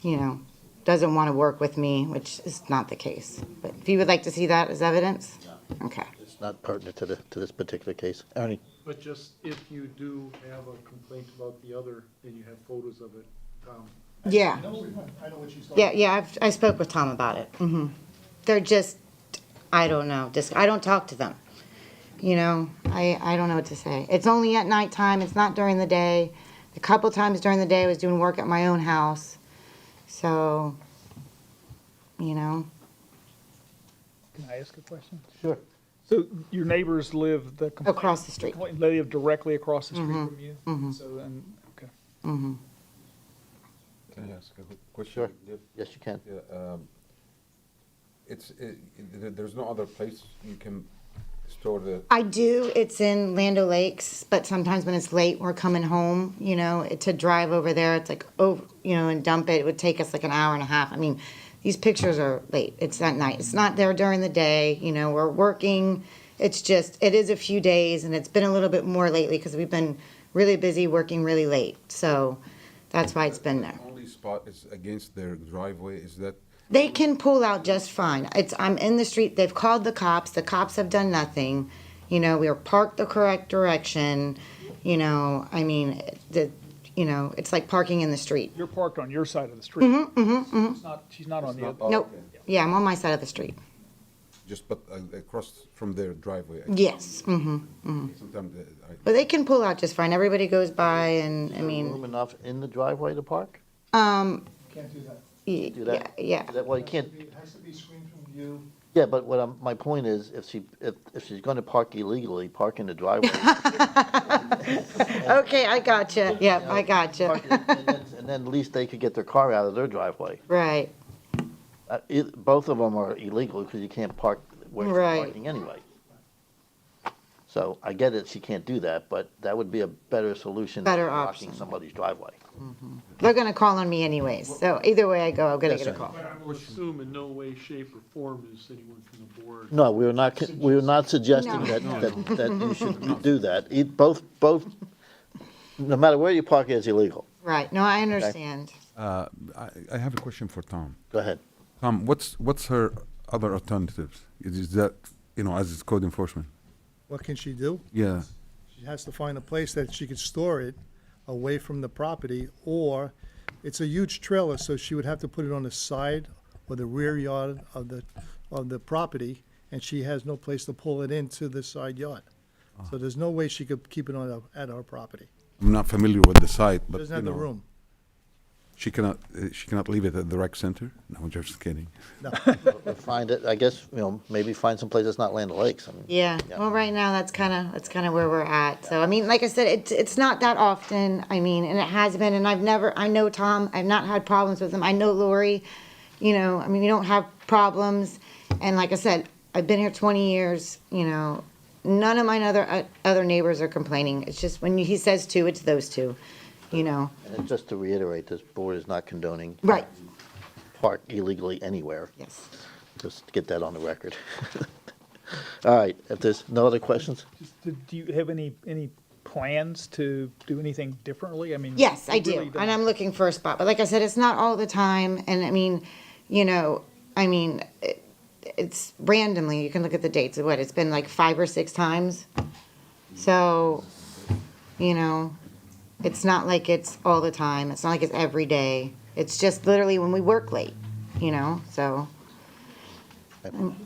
you know, doesn't want to work with me, which is not the case. But if you would like to see that as evidence? Okay. It's not pertinent to this particular case. Ernie? But just if you do have a complaint about the other, and you have photos of it, Yeah. I know what she's talking about. Yeah, I spoke with Tom about it. They're just, I don't know, just, I don't talk to them. You know, I don't know what to say. It's only at nighttime, it's not during the day. A couple times during the day I was doing work at my own house. So, you know. Can I ask a question? Sure. So your neighbors live Across the street. They live directly across the street from you? So then, okay. Can I ask a quick question? Sure. Yes, you can. Yeah, there's no other place you can store the, I do, it's in Land O'Lakes, but sometimes when it's late, we're coming home, you know, to drive over there, it's like, oh, you know, and dump it would take us like an hour and a half. I mean, these pictures are late, it's at night, it's not there during the day, you know, we're working. It's just, it is a few days, and it's been a little bit more lately because we've been really busy working really late, so that's why it's been there. the only spot is against their driveway, is that? They can pull out just fine. I'm in the street, they've called the cops have done nothing. You know, we are parked the correct direction, you know, I mean, you know, it's like parking in the street. You're parked on your side of the street. She's not on the other. Nope, yeah, I'm on my side of the street. Just but across from their driveway. Yes, Sometimes But they can pull out just fine, everybody goes by and, I Room mean, enough in the driveway to park? Can't do that. Do that? yeah. Well, you can't, It has to be screened from view. yeah, but my point is, if she's gonna park illegally, park in the driveway. Okay, I gotcha, yep, I gotcha. Park it, and then at least they could get their car out of their driveway. Right, Both of them are illegal because you can't park where she's Right. parking anyway. So I get it, she can't do that, but that would be a better solution than Better blocking option. somebody's driveway. they're gonna call on me anyways, so either way I go, I'm gonna Yes, get a sir. call. but I will assume in no way, shape, or form is anyone from the board. No, we're not suggesting No. that you should do that. Both, no matter where you park, it's illegal. Right, no, I understand. I have a question for Tom. Go ahead. Tom, what's her other alternatives? Is that, you know, as it's code enforcement? What can she do? Yeah. She has to find a place that she could store it away from the property, or it's a huge trailer, so she would have to put it on the side or the rear yard of the property, and she has no place to pull it into the side yard. So there's no way she could keep it at our property. I'm not familiar with the site, She but, doesn't you have the know, room. she cannot leave it at the rec center? No, I'm just kidding. Find it, I guess, maybe find some place that's not Land O'Lakes. I mean, Yeah, well, right now, that's kind of where we're at. So, I mean, like I said, it's not that often, I mean, and it has been, and I know Tom, I've not had problems with him. I know Lori, you know, I mean, we don't have problems. And like I said, I've been here 20 years, you know, none of my other neighbors are complaining. It's just when he says two, it's those two, you know. And just to reiterate, this board is not condoning. Right. Park illegally anywhere. Yes. Just to get that on the record. All right, if there's no other questions? Do you have any plans to do anything differently? I mean. Yes, I we do, really don't- and I'm looking for a spot. But like I said, it's not all the time, and I mean, you know, it's randomly. You can look at the dates. It's been like 5 or 6 times. So, you know, it's not like it's all the time. It's not like it's every day. It's just literally when we work late, you know, so.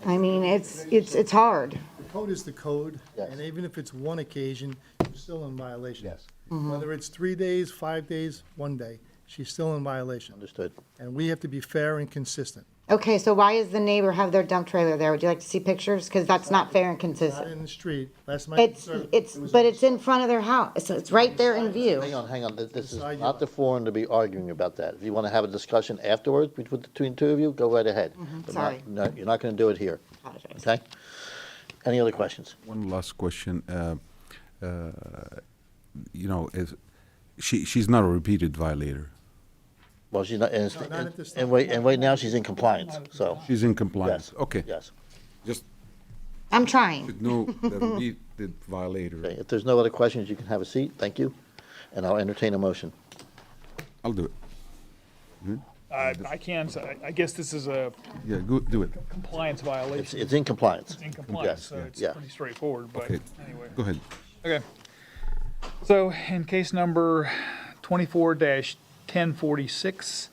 I mean, it's hard. The code is the code, Yes. and even if it's one occasion, you're still in violation. Yes. Whether it's 3 days, 5 days, 1 day, she's still in violation. Understood. And we have to be fair and consistent. Okay, so why does the neighbor have their dump trailer there? Would you like to see pictures? Because that's not fair and Not consistent. in the street. That's my concern. But it's in front of their house, so it's right there in view. Hang on, this is Beside not the forum to be arguing about that. If you want to have a discussion afterwards between the two of you, go right ahead. But sorry. no, you're not going to do it here, Apologize. okay? Any other questions? One last question. You know, she's not a repeated violator. Well, she's not, and, No, not at this and time. right now, she's in compliance, so, She's in compliance. yes. Okay. Yes. Just I'm trying. no the repeated violator. Okay, if there's no other questions, you can have a seat, thank you, and I'll entertain a motion. I'll do it. I can, so I guess this is a Yeah, go do it. compliance violation. It's in compliance. It's in compliance, Yes, so it's yeah. pretty straightforward, but Okay. anyway. Go ahead. Okay. So in case number 24-1046,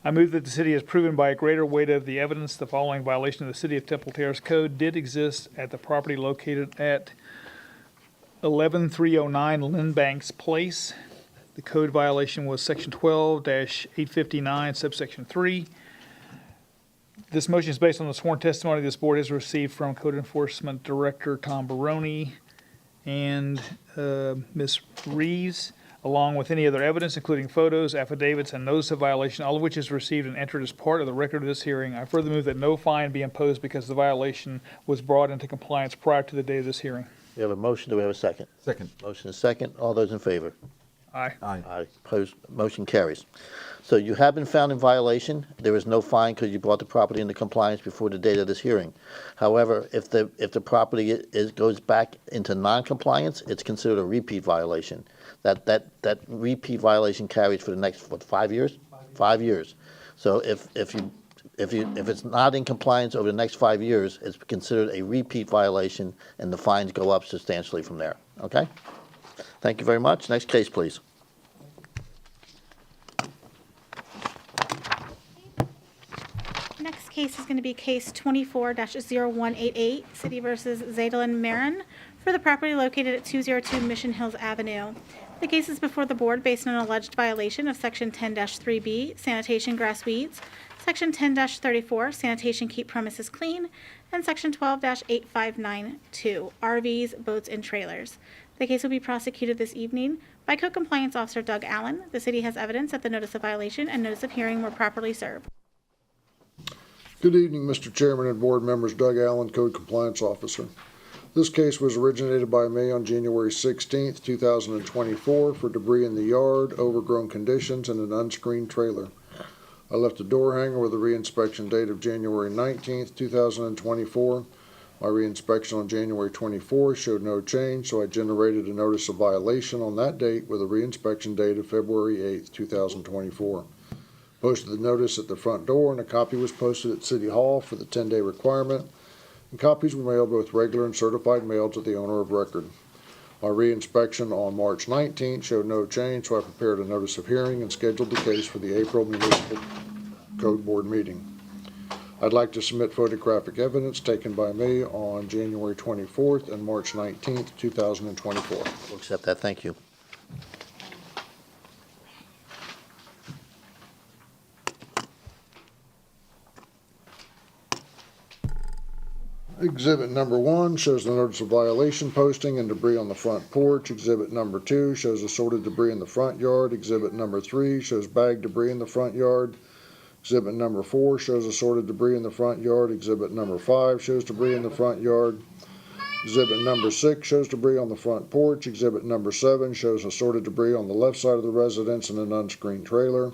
I move that the city has proven by a greater weight of the evidence the following violation of the City of Temple Terrace Code did exist at the property located at 11309 Lynn Banks Place. The code violation was section 12-859 subsection 3. This motion is based on the sworn testimony this board has received from Code Enforcement Director Tom Baroni and Ms. Reeves, along with any other evidence, including photos, affidavits, and notice of violation, all of which is received and entered as part of the record of this hearing. I further move that no fine be imposed because the violation was brought into compliance prior to the date of this hearing. We have a motion, do we have a second? Second. Motion is second, all those in favor? Aye. Aye. Aye, opposed, motion carries. So you have been found in violation. There is no fine because you brought the property into compliance before the date of this hearing. However, if the property goes back into non-compliance, it's considered a repeat violation. That repeat violation carries for the next, 5 years? 5 years. So if it's not in compliance over the next 5 years, it's considered a repeat violation, and the fines go up substantially from there, okay? Thank you very much. Next case, please. Next case is going to be case 24-0188, City versus Zadalin Marin, for the property located at 202 Mission Hills Avenue. The case is before the board based on an alleged violation of Section 10-3B, sanitation grass weeds, Section 10-34, sanitation keep premises clean, and Section 12-8592, RVs, boats, and trailers. The case will be prosecuted this evening by Code Compliance Officer Doug Allen. The city has evidence that the notice of violation and notice of hearing were properly served. Good evening, Mr. Chairman and board members. Doug Allen, Code Compliance Officer. This case was originated by me on January 16th, 2024 for debris in the yard, overgrown conditions, and an unscreened trailer. I left a door hanger with a reinspection date of January 19th, 2024. My reinspection on January 24th showed no change, so I generated a notice of violation on that date with a reinspection date of February 8th, 2024. Posted the notice at the front door, and a copy was posted at City Hall for the 10-day requirement, and copies were mailed both regular and certified mail to the owner of record. My reinspection on March 19th showed no change, so I prepared a notice of hearing and scheduled the case for the April Municipal Code Board meeting. I'd like to submit photographic evidence taken by me on January 24th and March 19th, 2024. We'll accept that, thank you. Exhibit number 1 shows the notice of violation posting and debris on the front porch. Exhibit number 2 shows assorted debris in the front yard. Exhibit number 3 shows bagged debris in the front yard. Exhibit number 4 shows assorted debris in the front yard. Exhibit number 5 shows debris in the front yard. Exhibit number 6 shows debris on the front porch. Exhibit number 7 shows assorted debris on the left side of the residence and an unscreened trailer.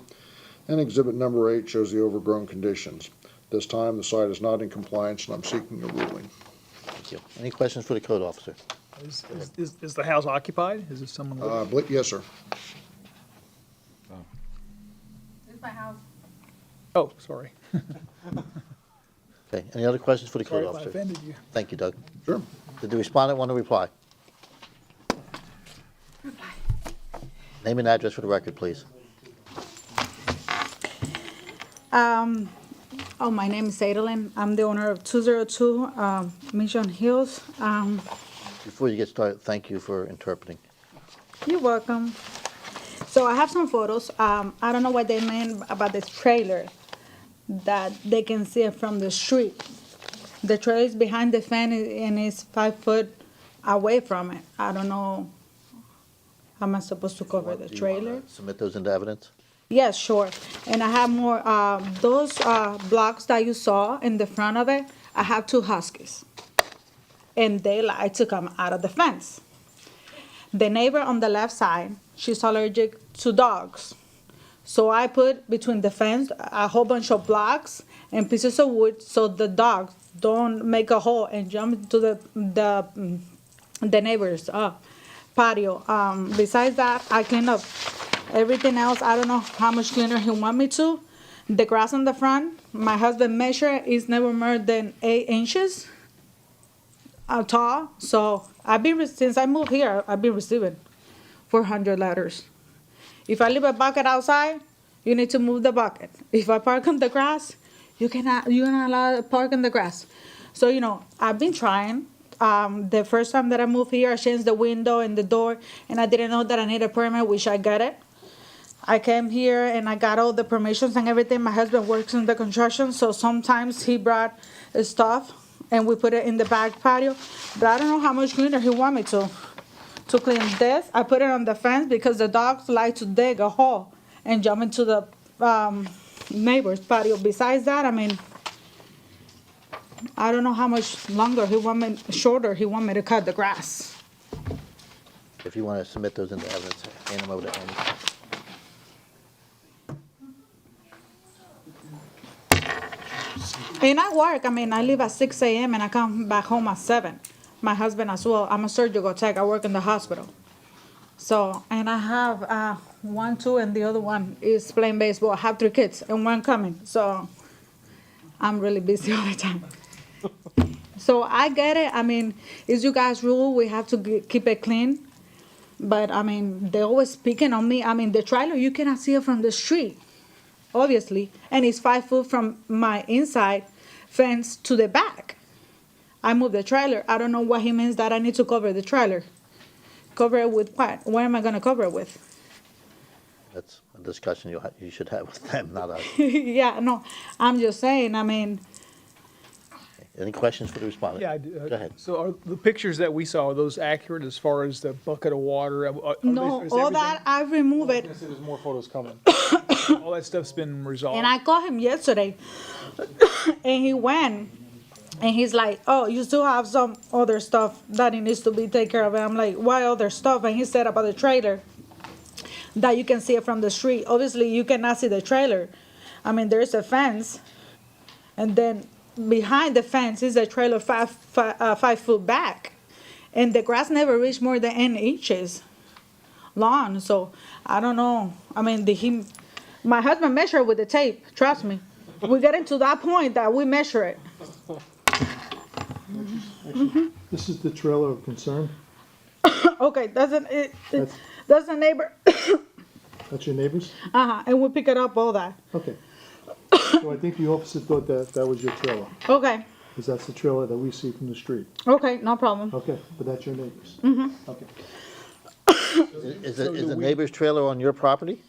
And exhibit number 8 shows the overgrown conditions. This time, the site is not in compliance, and I'm seeking a ruling. Thank you. Any questions for the code officer? Is the house occupied? Is it someone living? Yes, sir. This is my house. Oh, sorry. Okay, any other questions for the code Sorry if I officer? offended you. Thank you, Doug. Sure. Did the respondent want to reply? Name and address for the record, please. My name is Adelaine. I'm the owner of 202 Mission Hills. Before you get started, thank you for interpreting. You're welcome. So I have some photos. I don't know what they meant about this trailer, that they can see it from the street. The trailer is behind the fence and it's 5 foot away from it. I don't know. How am I supposed to cover the Do you wanna trailer? submit those into evidence? Yes, sure. And I have more, those blocks that you saw in the front of it, I have 2 huskies. And they like to come out of the fence. The neighbor on the left side, she's allergic to dogs. So I put between the fence a whole bunch of blocks and pieces of wood so the dogs don't make a hole and jump into the neighbor's patio. Besides that, I clean up everything else. I don't know how much cleaner he want me to. The grass in the front, my husband measured, is never more than 8 inches tall. So since I moved here, I've been receiving 400 letters. If I leave a bucket outside, you need to move the bucket. If I park on the grass, you're not allowed to park on the grass. So, I've been trying. The first time that I moved here, I changed the window and the door, and I didn't know that I need a permit, which I got it. I came here and I got all the permissions and everything. My husband works in the construction, so sometimes he brought stuff and we put it in the back patio. But I don't know how much cleaner he want me to clean this. I put it on the fence because the dogs like to dig a hole and jump into the neighbor's patio. Besides that, I don't know how much longer shorter he want me to cut the grass. If you want to submit those into evidence, hand them over to Annie. And I work, I leave at 6 a.m. and I come back home at 7. My husband as well. I'm a surgical tech. I work in the hospital. So, and I have 1, 2, and the other one is playing baseball. I have 3 kids and 1 coming. So I'm really busy all the time. So I get it. It's you guys' rule. We have to keep it clean. But, they're always speaking on me. The trailer, you cannot see it from the street, obviously. And it's 5 foot from my inside fence to the back. I moved the trailer. I don't know what he means that I need to cover the trailer. Cover it with what? What am I going to cover it with? That's a discussion you should have with them, not us. Yeah, no, I'm just saying, Any questions for the respondent? Yeah, I do. Go ahead. So are the pictures that we saw, are those accurate as far as the bucket of water? No, all that, I remove it. There's more photos coming. All that stuff's been resolved? And I called him yesterday, and he went, and he's like, oh, you still have some other stuff that it needs to be taken care of. And I'm like, why other stuff? And he said about the trailer, that you can see it from the street. Obviously, you cannot see the trailer. There's a fence, and then behind the fence is a trailer 5 foot back. And the grass never reached more than 8 inches long. So, I don't know. My husband measured with the tape, trust me. We get into that point that we measure it. This is the trailer of concern. Okay, that's the neighbor. That's your neighbor's? And we pick it up, all that. Okay. So I think the officer thought that was your trailer, Okay, because that's the trailer that we see from the street. okay, no problem. Okay, but that's your neighbor's? Okay. Is the neighbor's trailer on your property?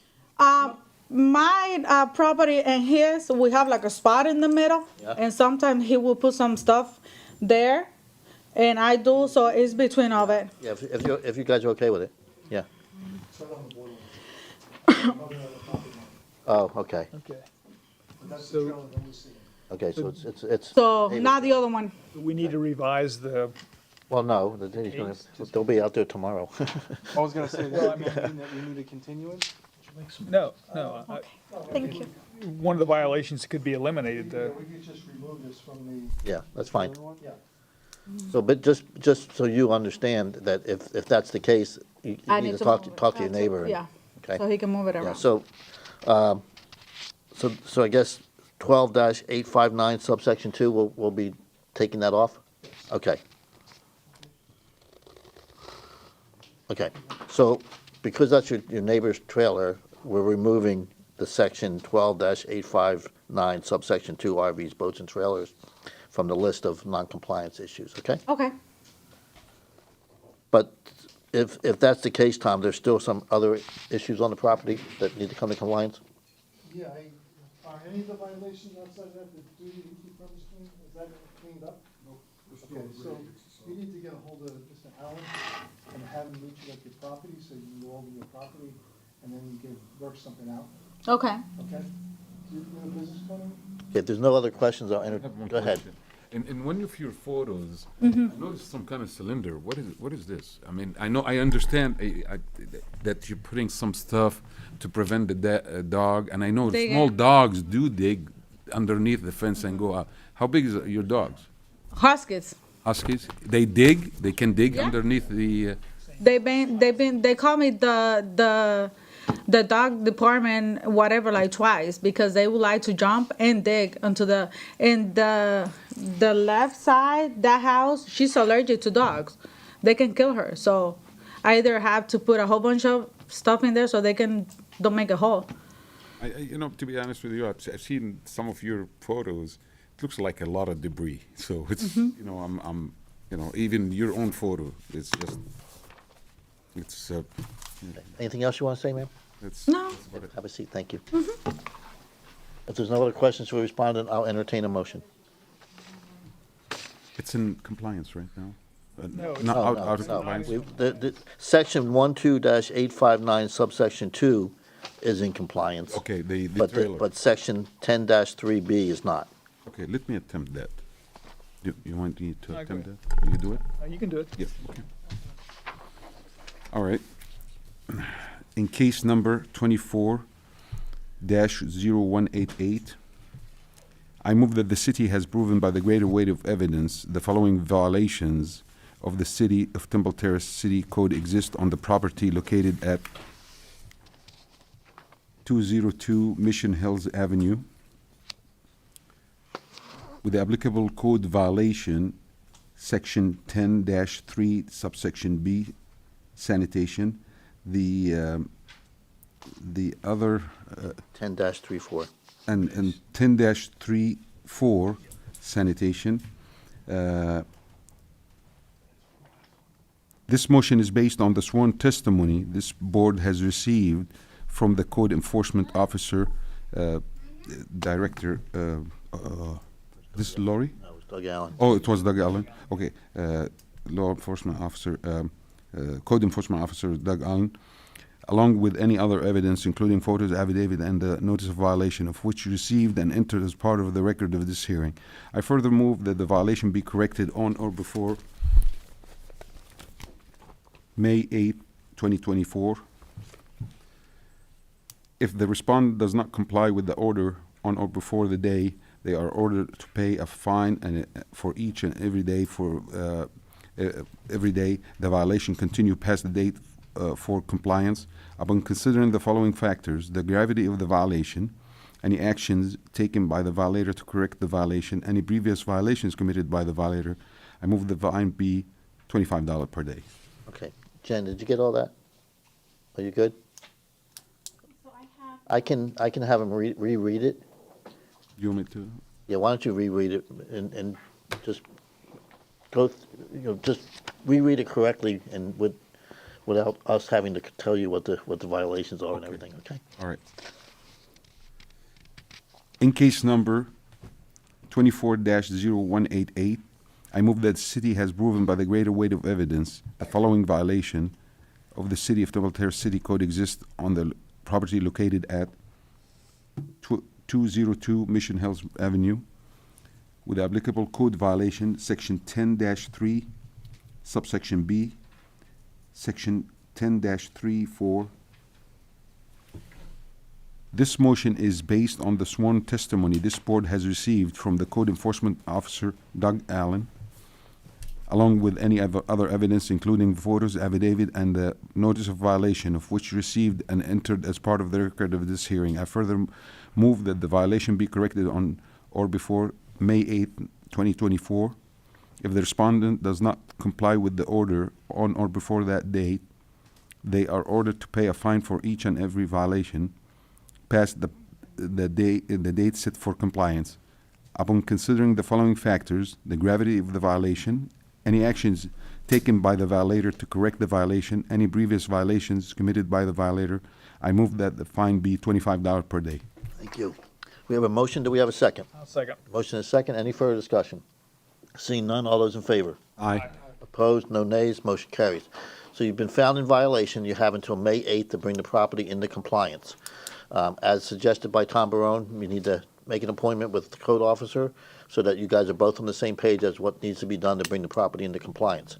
My property and his, we have like a spot in the middle, Yeah. and sometimes he will put some stuff there, and I do, so it's between of it. Yeah, if you guys are okay with it, yeah. It's right on the borderline. Probably on the property line. Oh, okay, Okay. But that's the trailer that we see. okay, so it's. So, not the other one. We need to revise the, Well, no, they'll be out there tomorrow. I was gonna say, that we need to continue it? no. Thank you. One of the violations could be eliminated. Yeah, we could just remove this from the. Yeah, that's fine. Yeah. So, but just so you understand that if that's the case, you I need need to to talk move it. to your neighbor. and- Yeah, Okay? so he can move it Yeah, around. so I guess 12-859 subsection 2, we'll be taking that off? Okay. Okay, so because that's your neighbor's trailer, we're removing the section 12-859 subsection 2 RVs, boats and trailers from the list of non-compliance issues, okay? Okay, But if that's the case, Tom, there's still some other issues on the property that need to come in compliance? Yeah, are any of the violations outside that, the duty to keep rubbish clean, is that cleaned up? Nope. Okay, so you need to get a hold of Mr. Allen and have him meet you at your property, so you can go over your property, and then you can work something out, Okay. okay? Do you have a business plan? If there's no other questions, I'll enter, I have one go ahead. question. In one of your photos, Mm-hmm. I noticed some kind of cylinder. What is this? I mean, I understand that you're putting some stuff to prevent the dog, and I know Dig small in. dogs do dig underneath the fence and go out. How big is your dogs? Huskies. Huskies? They dig? They can dig Yeah. underneath the, They call me the dog department, whatever, like twice, because they would like to jump and dig into the left side, that house, she's allergic to dogs. They can kill her. So I either have to put a whole bunch of stuff in there so they don't make a hole. to be honest with you, I've seen some of your photos. It looks like a lot of debris. So it's, Mm-hmm. I'm, even your own photo, it's just, it's, Anything else you want to say, ma'am? it's. No. it's what it- Have a seat, thank you. If there's no other questions for respondent, I'll entertain a motion. It's in compliance right now? No, it's Not No, out no, out of no. compliance? Section 12-859 subsection 2 is in compliance. Okay, the But, trailer. but section 10-3B is not. Okay, let me attempt that. You want me to I attempt agree. that? You do it? You can do it. Yeah, okay. All right. In case number 24-0188, I move that the city has proven by the greater weight of evidence the following violations of the City of Temple Terrace City Code exist on the property located at 202 Mission Hills Avenue, with the applicable code violation, section 10-3, subsection B, sanitation. The other, 10-34. and 10-3-4, sanitation. This motion is based on the sworn testimony this board has received from the code enforcement officer, director, this is Lori? That was Doug Allen. Oh, it was Doug Allen? Okay. Law enforcement officer, code enforcement officer Doug Allen, along with any other evidence, including photos, affidavit, and the notice of violation of which received and entered as part of the record of this hearing. I further move that the violation be corrected on or before May 8, 2024. If the respondent does not comply with the order on or before the day, they are ordered to pay a fine and for each and every day the violation continue past the date for compliance. Upon considering the following factors: the gravity of the violation, any actions taken by the violator to correct the violation, any previous violations committed by the violator, I move the fine be $25 per day. Okay. Jen, did you get all that? Are you good? So I have, I can have him reread it. You want me to? Yeah, why don't you reread it and just go, just reread it correctly and without us having to tell you what the violations are and everything, okay? All right. In case number 24-0188, I move that the city has proven by the greater weight of evidence the following violation of the City of Temple Terrace City Code exists on the property located at 202 Mission Hills Avenue, with applicable code violation, section 10-3, subsection B, section 10-3-4. This motion is based on the sworn testimony this board has received from the code enforcement officer, Doug Allen, along with any other evidence, including photos, affidavit, and the notice of violation of which received and entered as part of the record of this hearing. I further move that the violation be corrected on or before May 8, 2024. If the respondent does not comply with the order on or before that date, they are ordered to pay a fine for each and every violation past the date set for compliance. Upon considering the following factors: the gravity of the violation, any actions taken by the violator to correct the violation, any previous violations committed by the violator. I move that the fine be $25 per day. Thank you. We have a motion. Do we have a second? I'll second. Motion is second. Any further discussion? Seeing none, all those in favor? Aye. Opposed? No nays. Motion carries. So you've been found in violation. You have until May 8th to bring the property into compliance. As suggested by Tom Barone, you need to make an appointment with the code officer so that you guys are both on the same page as what needs to be done to bring the property into compliance.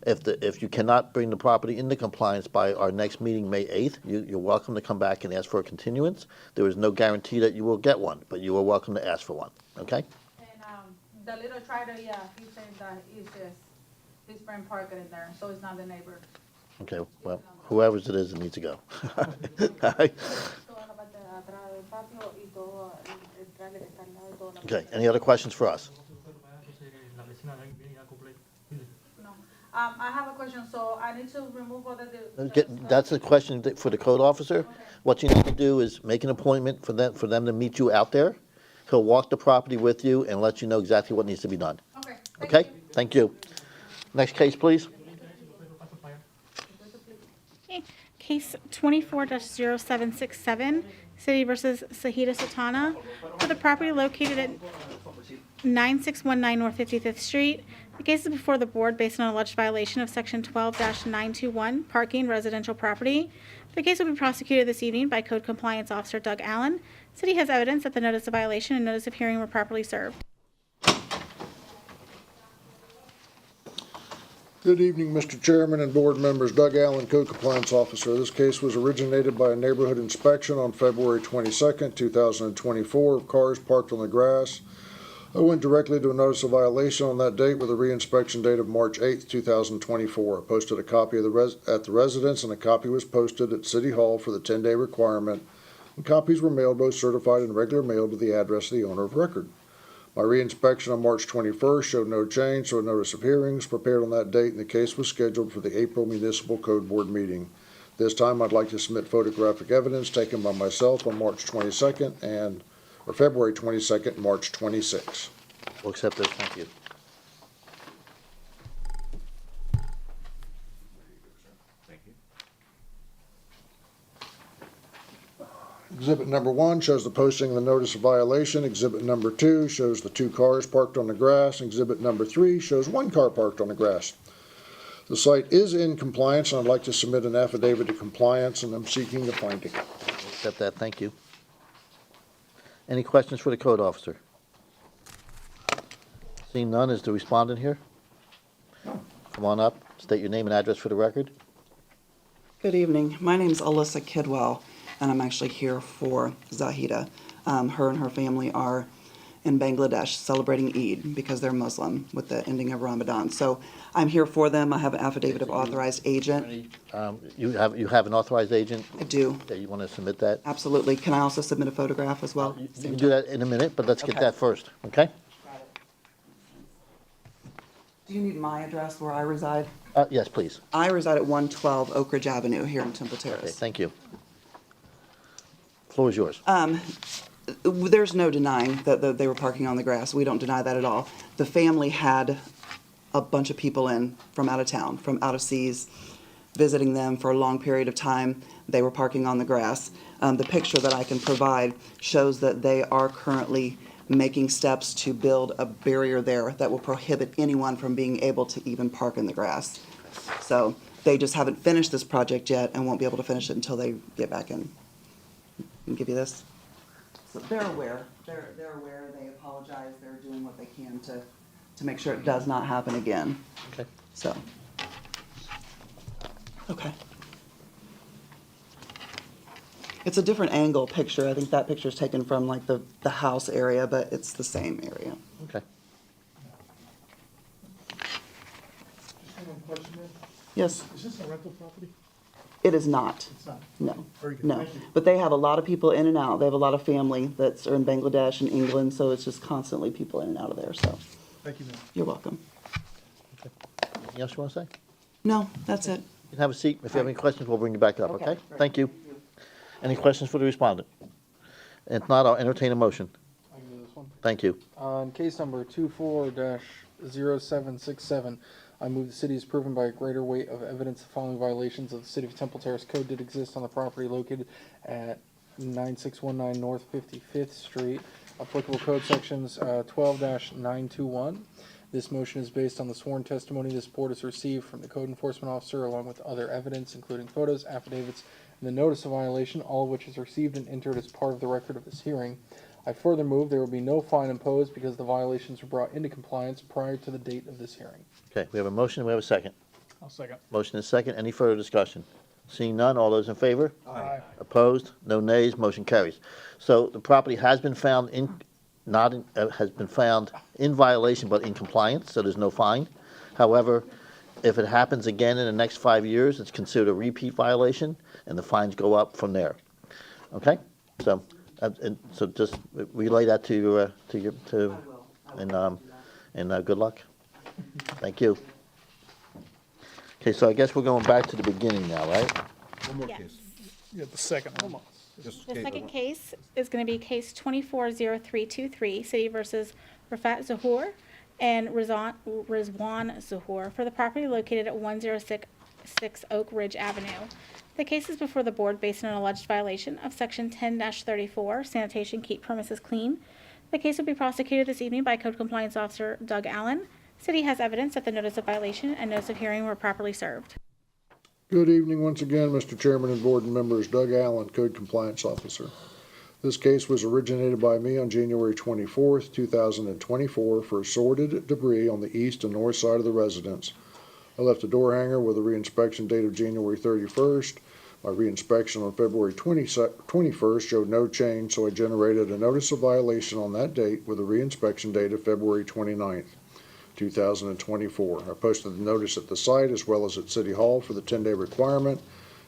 If you cannot bring the property into compliance by our next meeting, May 8th, you're welcome to come back and ask for a continuance. There is no guarantee that you will get one, but you are welcome to ask for one, okay? And, the little trailer, yeah, he's saying that it's just, his friend parked it in there, so it's not the neighbor. Okay, well, whoever's it is, it needs to go. All right. Okay, any other questions for us? No. I have a question, so I need to remove all the. That's a question for the code officer. What you need to do is make an appointment for them to meet you out there. He'll walk the property with you and let you know exactly what needs to be done. Okay. Okay? Thank you. Next case, please. Okay. Case 24-0767, City versus Sahida Sultana, for the property located at 9619 North 55th Street. The case is before the board based on alleged violation of Section 12-921, parking residential property. The case will be prosecuted this evening by Code Compliance Officer Doug Allen. City has evidence that the notice of violation and notice of hearing were properly served. Good evening, Mr. Chairman and board members. Doug Allen, Code Compliance Officer. This case was originated by a neighborhood inspection on February 22nd, 2024 of cars parked on the grass. I went directly to a notice of violation on that date with a reinspection date of March 8th, 2024. I posted a copy at the residence, and a copy was posted at City Hall for the 10-day requirement, and copies were mailed, both certified and regular mail, to the address of the owner of record. My reinspection on March 21st showed no change, so a notice of hearing was prepared on that date, and the case was scheduled for the April Municipal Code Board meeting. This time, I'd like to submit photographic evidence taken by myself on March 22nd or February 22nd and March 26th. We'll accept this. Thank you. Exhibit number 1 shows the posting of the notice of violation. Exhibit number 2 shows the 2 cars parked on the grass. Exhibit number 3 shows 1 car parked on the grass. The site is in compliance, and I'd like to submit an affidavit of compliance, and I'm seeking the finding. Accept that. Thank you. Any questions for the code officer? Seeing none, is the respondent here? Come on up, state your name and address for the record. Good evening. My name's Alyssa Kidwell, and I'm actually here for Zahida. Her and her family are in Bangladesh celebrating Eid because they're Muslim with the ending of Ramadan. So I'm here for them. I have an affidavit of authorized agent. You have an authorized agent? I do. Okay, you want to submit that? Absolutely. Can I also submit a photograph as well? You can do that in a minute, but let's get Okay. that first, okay? Do you need my address where I reside? Yes, please. I reside at 112 Oak Ridge Avenue here in Temple Okay, Terrace. thank you. Floor is yours. There's no denying that they were parking on the grass. We don't deny that at all. The family had a bunch of people in from out of town, from out of seas, visiting them for a long period of time. They were parking on the grass. The picture that I can provide shows that they are currently making steps to build a barrier there that will prohibit anyone from being able to even park in the grass. So they just haven't finished this project yet and won't be able to finish it until they get back in. Can give you this. So they're aware. They're aware. They apologize. They're doing what they can to make sure it does not happen again. Okay. So. Okay. It's a different angle picture. I think that picture is taken from like the house area, but it's the same area. Okay. Just one question, ma'am. Yes, Is this a rental property? it is not. It's not. No, Very good. no. Thank you. But they have a lot of people in and out. They have a lot of family that are in Bangladesh and England, so it's just constantly people in and out of there, so Thank you, ma'am. you're welcome. Anything else you want to say? No, that's it. You can have a seat. If you have any questions, we'll bring you back up, Okay, okay? great. Thank you. Any questions for the respondent? If not, I'll entertain a motion. I can do this one. Thank you. On case number 24-0767, I move the city is proven by a greater weight of evidence the following violations of the City of Temple Terrace Code did exist on the property located at 9619 North 55th Street. Applicable code sections 12-921. This motion is based on the sworn testimony this board has received from the code enforcement officer, along with other evidence, including photos, affidavits, and the notice of violation, all of which is received and entered as part of the record of this hearing. I further move there will be no fine imposed because the violations were brought into compliance prior to the date of this hearing. Okay, we have a motion, we have a second. I'll second. Motion is second. Any further discussion? Seeing none, all those in favor? Aye. Opposed? No nays, motion carries. So the property has been found has been found in violation but in compliance, so there's no fine. However, if it happens again in the next 5 years, it's considered a repeat violation, and the fines go up from there. Okay? So, so just relay that to good luck. Thank you. Okay, so I guess we're going back to the beginning now, right? One more Yes. case. Yeah, the second one. Just The case. second case is going to be case 240323, City versus Rafat Zahour and Rizwan Zahour for the property located at 106 Oak Ridge Avenue. The case is before the board based on an alleged violation of Section 10-34, sanitation, keep premises clean. The case will be prosecuted this evening by Code Compliance Officer Doug Allen. City has evidence that the notice of violation and notice of hearing were properly served. Good evening once again, Mr. Chairman and board members. Doug Allen, Code Compliance Officer. This case was originated by me on January 24th, 2024 for assorted debris on the east and north side of the residence. I left a door hanger with a reinspection date of January 31st. My reinspection on February 21st showed no change, so I generated a notice of violation on that date with a reinspection date of February 29th. 2024. I posted the notice at the site as well as at City Hall for the 10-day requirement,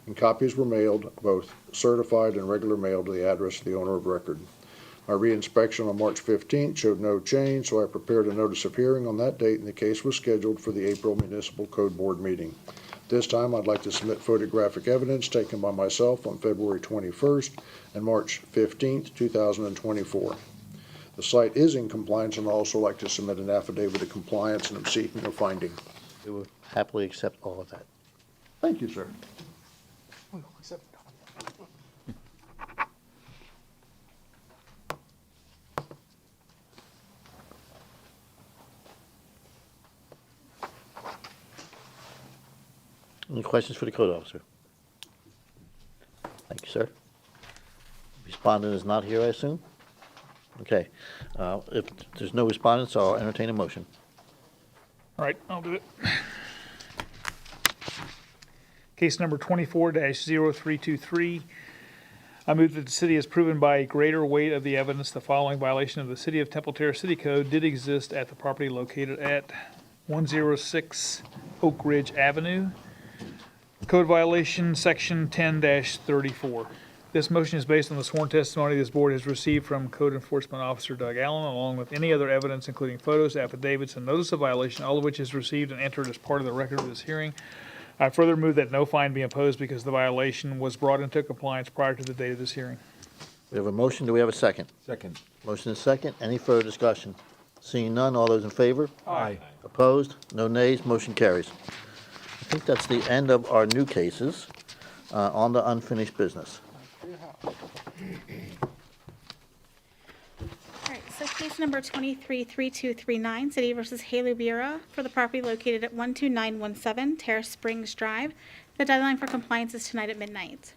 and copies were mailed, both certified and regular mail, to the address of the owner of record. My reinspection on March 15th showed no change, so I prepared a notice of hearing on that date, and the case was scheduled for the April Municipal Code Board meeting. This time, I'd like to submit photographic evidence taken by myself on February 21st and March 15th, 2024. The site is in compliance, and I'd also like to submit an affidavit of compliance, and I'm seeking a finding. We will happily accept all of that. Thank you, sir. Any questions for the code officer? Thank you, sir. Respondent is not here, I assume? Okay. If there's no respondents, I'll entertain a motion. All right, I'll do it. Case number 24-0323. I move that the city has proven by a greater weight of the evidence the following violation of the City of Temple Terrace City Code did exist at the property located at 106 Oak Ridge Avenue. Code violation, Section 10-34. This motion is based on the sworn testimony this board has received from Code Enforcement Officer Doug Allen, along with any other evidence, including photos, affidavits, and notice of violation, all of which is received and entered as part of the record of this hearing. I further move that no fine be imposed because the violation was brought into compliance prior to the date of this hearing. We have a motion. Do we have a second? Second. Motion is second. Any further discussion? Seeing none, all those in favor? Aye. Opposed? No nays, motion carries. I think that's the end of our new cases on the unfinished business. All right, so case number 233239, City versus Haley Bureau for the property located at 12917 Terrace Springs Drive. The deadline for compliance is tonight at midnight.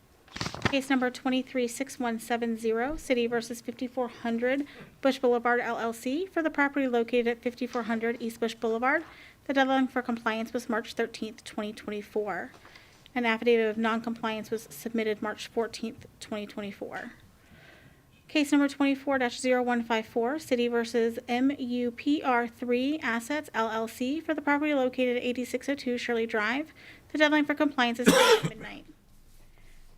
Case number 236170, City versus 5400 Bush Boulevard LLC for the property located at 5400 East Bush Boulevard. The deadline for compliance was March 13th, 2024. An affidavit of noncompliance was submitted March 14th, 2024. Case number 24-0154, City versus MUPR3 Assets LLC for the property located at 8602 Shirley Drive. The deadline for compliance is at midnight.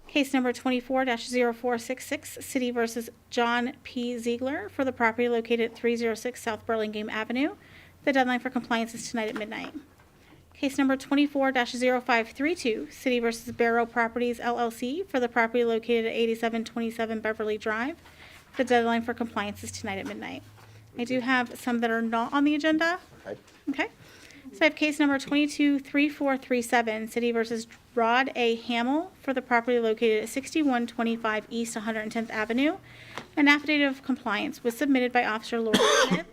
Case number 24-0466, City versus John P. Ziegler for the property located at 306 South Burlingame Avenue. The deadline for compliance is tonight at midnight. Case number 24-0532, City versus Barrow Properties LLC for the property located at 8727 Beverly Drive. The deadline for compliance is tonight at midnight. I do have some that are not on the agenda. Okay. Okay. So I have case number 223437, City versus Rod A. Hamill for the property located at 6125 East 110th Avenue. An affidavit of compliance was submitted by Officer Laura Smith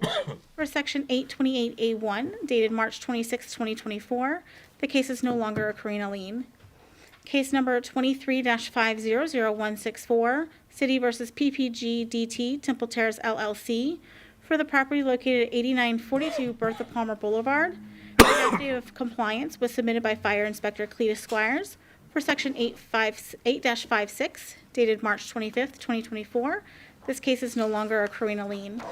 for Section 828A1 dated March 26, 2024. The case is no longer accruing a lien. Case number 23-500164, City versus PPG DT Temple Terrace LLC for the property located at 8942 Bertha Palmer Boulevard. An affidavit of compliance was submitted by Fire Inspector Cletus Squires for Section 8-56 dated March 25th, 2024. This case is no longer accruing a lien.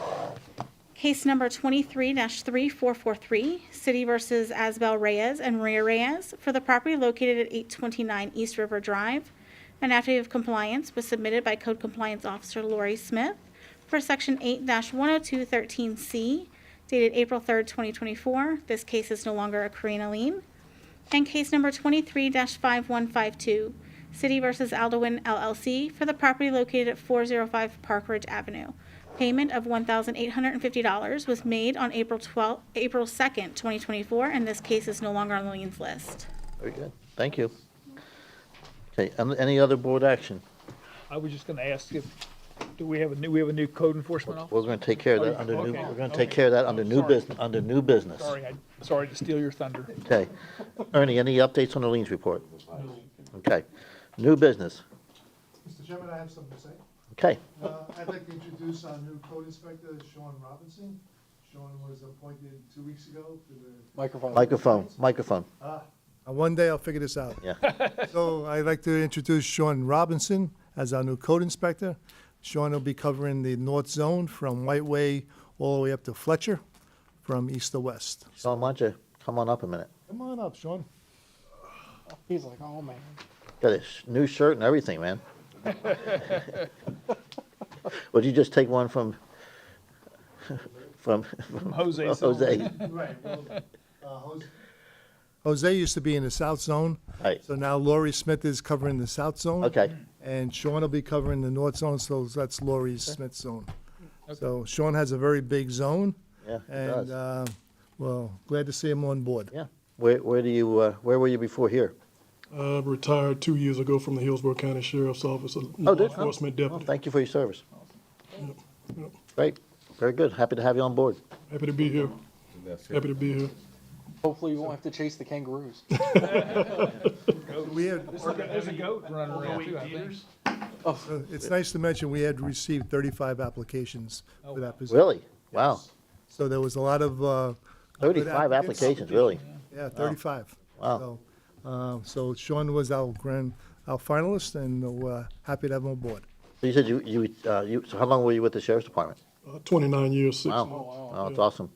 Case number 23-3443, City versus Asbel Reyes and Maria Reyes for the property located at 829 East River Drive. An affidavit of compliance was submitted by Code Compliance Officer Lori Smith for Section 8-10213C dated April 3rd, 2024. This case is no longer accruing a lien. And case number 23-5152, City versus Aldwin LLC for the property located at 405 Park Ridge Avenue. Payment of $1,850 was made on April 2nd, 2024, and this case is no longer on the liens list. Very good. Thank you. Okay, any other board action? I was just gonna ask if, do we have a new code enforcement officer? We're going to take care of that under new, Okay. we're going to take care of that under new Sorry. business, under new business. Sorry to steal your thunder. Okay. Ernie, any updates on the liens report? Okay. New business. Mr. Chairman, I have something to say. Okay. I'd like to introduce our new code inspector, Sean Robinson. Sean was appointed 2 weeks ago to the. Microphone. One day I'll figure this out. Yeah. So I'd like to introduce Sean Robinson as our new code inspector. Sean will be covering the north zone from White Way all the way up to Fletcher, from east to west. Sean, why don't you come on up a minute? Come on up, Sean. He's like, oh, man. Got a new shirt and everything, man. Would you just take one from Jose. Jose? Right, well, Jose used to be in the south zone. Right. So now Laurie Smith is covering the south zone. Okay. And Sean will be covering the north zone, so that's Laurie Smith's zone. So Sean has a very big zone. Yeah, he And, does. well, glad to see him on board. Yeah. Where were you before here? Retired 2 years ago from the Hillsborough County Sheriff's Office, a Oh, law did enforcement Well, deputy. thank you for your service. Yep. Great. Very good. Happy to have you on board. Happy to be here. Happy to be here. Hopefully you won't have to chase the kangaroos. We had, There's a goat running around too, I think. it's nice to mention, we had received 35 applications for that position. Really? Wow. So there was a lot of, good 35 applicants. applications, really? Yeah, 35. Wow. So Sean was our finalist, and we're happy to have him on board. So you said so how long were you with the sheriff's department? 29 years, 6 Wow. months. Wow, that's Yeah. awesome.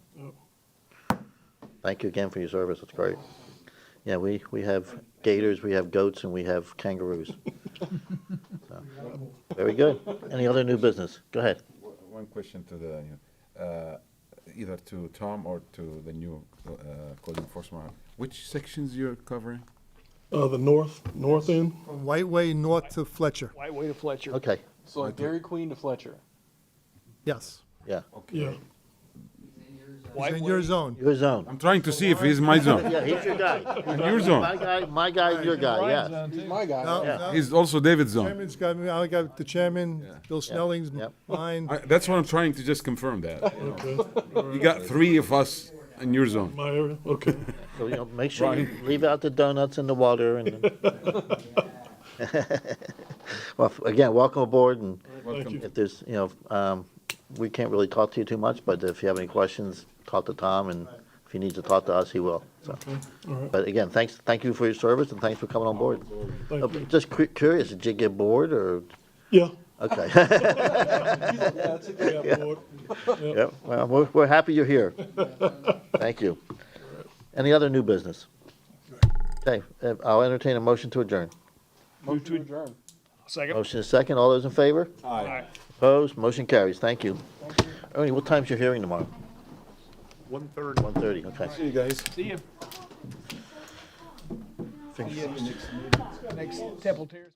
Thank you again for your service. That's great. Yeah, we have gators, we have goats, and we have kangaroos. So, very good. Any other new business? Go ahead. One question to the, either to Tom or to the new code enforcement. Which sections you're covering? The north end. From White Way north to Fletcher. White Way to Fletcher. Okay. So like Dairy Queen to Fletcher. Yes. Yeah. Yeah. He's in your zone. Your zone. I'm trying to see if he's my zone. Yeah, he's your guy. Your zone. My guy, your guy, yeah. He's my guy. No, Yeah. no. He's also David's zone. Chairman's got me, I got the chairman, Bill Snelling's Yep. mine. That's what I'm trying to just confirm that. Okay. You got 3 of us in your zone. My area. Okay. So, make sure you leave out the donuts in the water and. Well, again, welcome aboard, and Thank you. if there's, we can't really talk to you too much, but if you have any questions, talk to Tom, and if he needs to talk to us, he will, so. All right. But again, thank you for your service, and thanks for coming on board. Thank you. Just curious, did you get bored, or? Yeah. Okay. Yeah, board. Yeah. Yep, well, we're happy you're here. Thank you. Any other new business? Okay, I'll entertain a motion to adjourn. Move to adjourn. Second. Motion is second, all those in favor? Aye. Opposed, motion carries, thank you. Ernie, what time's your hearing tomorrow? 1:30. 1:30, okay. See you guys. See you. Fingers- Next Temple Terrace.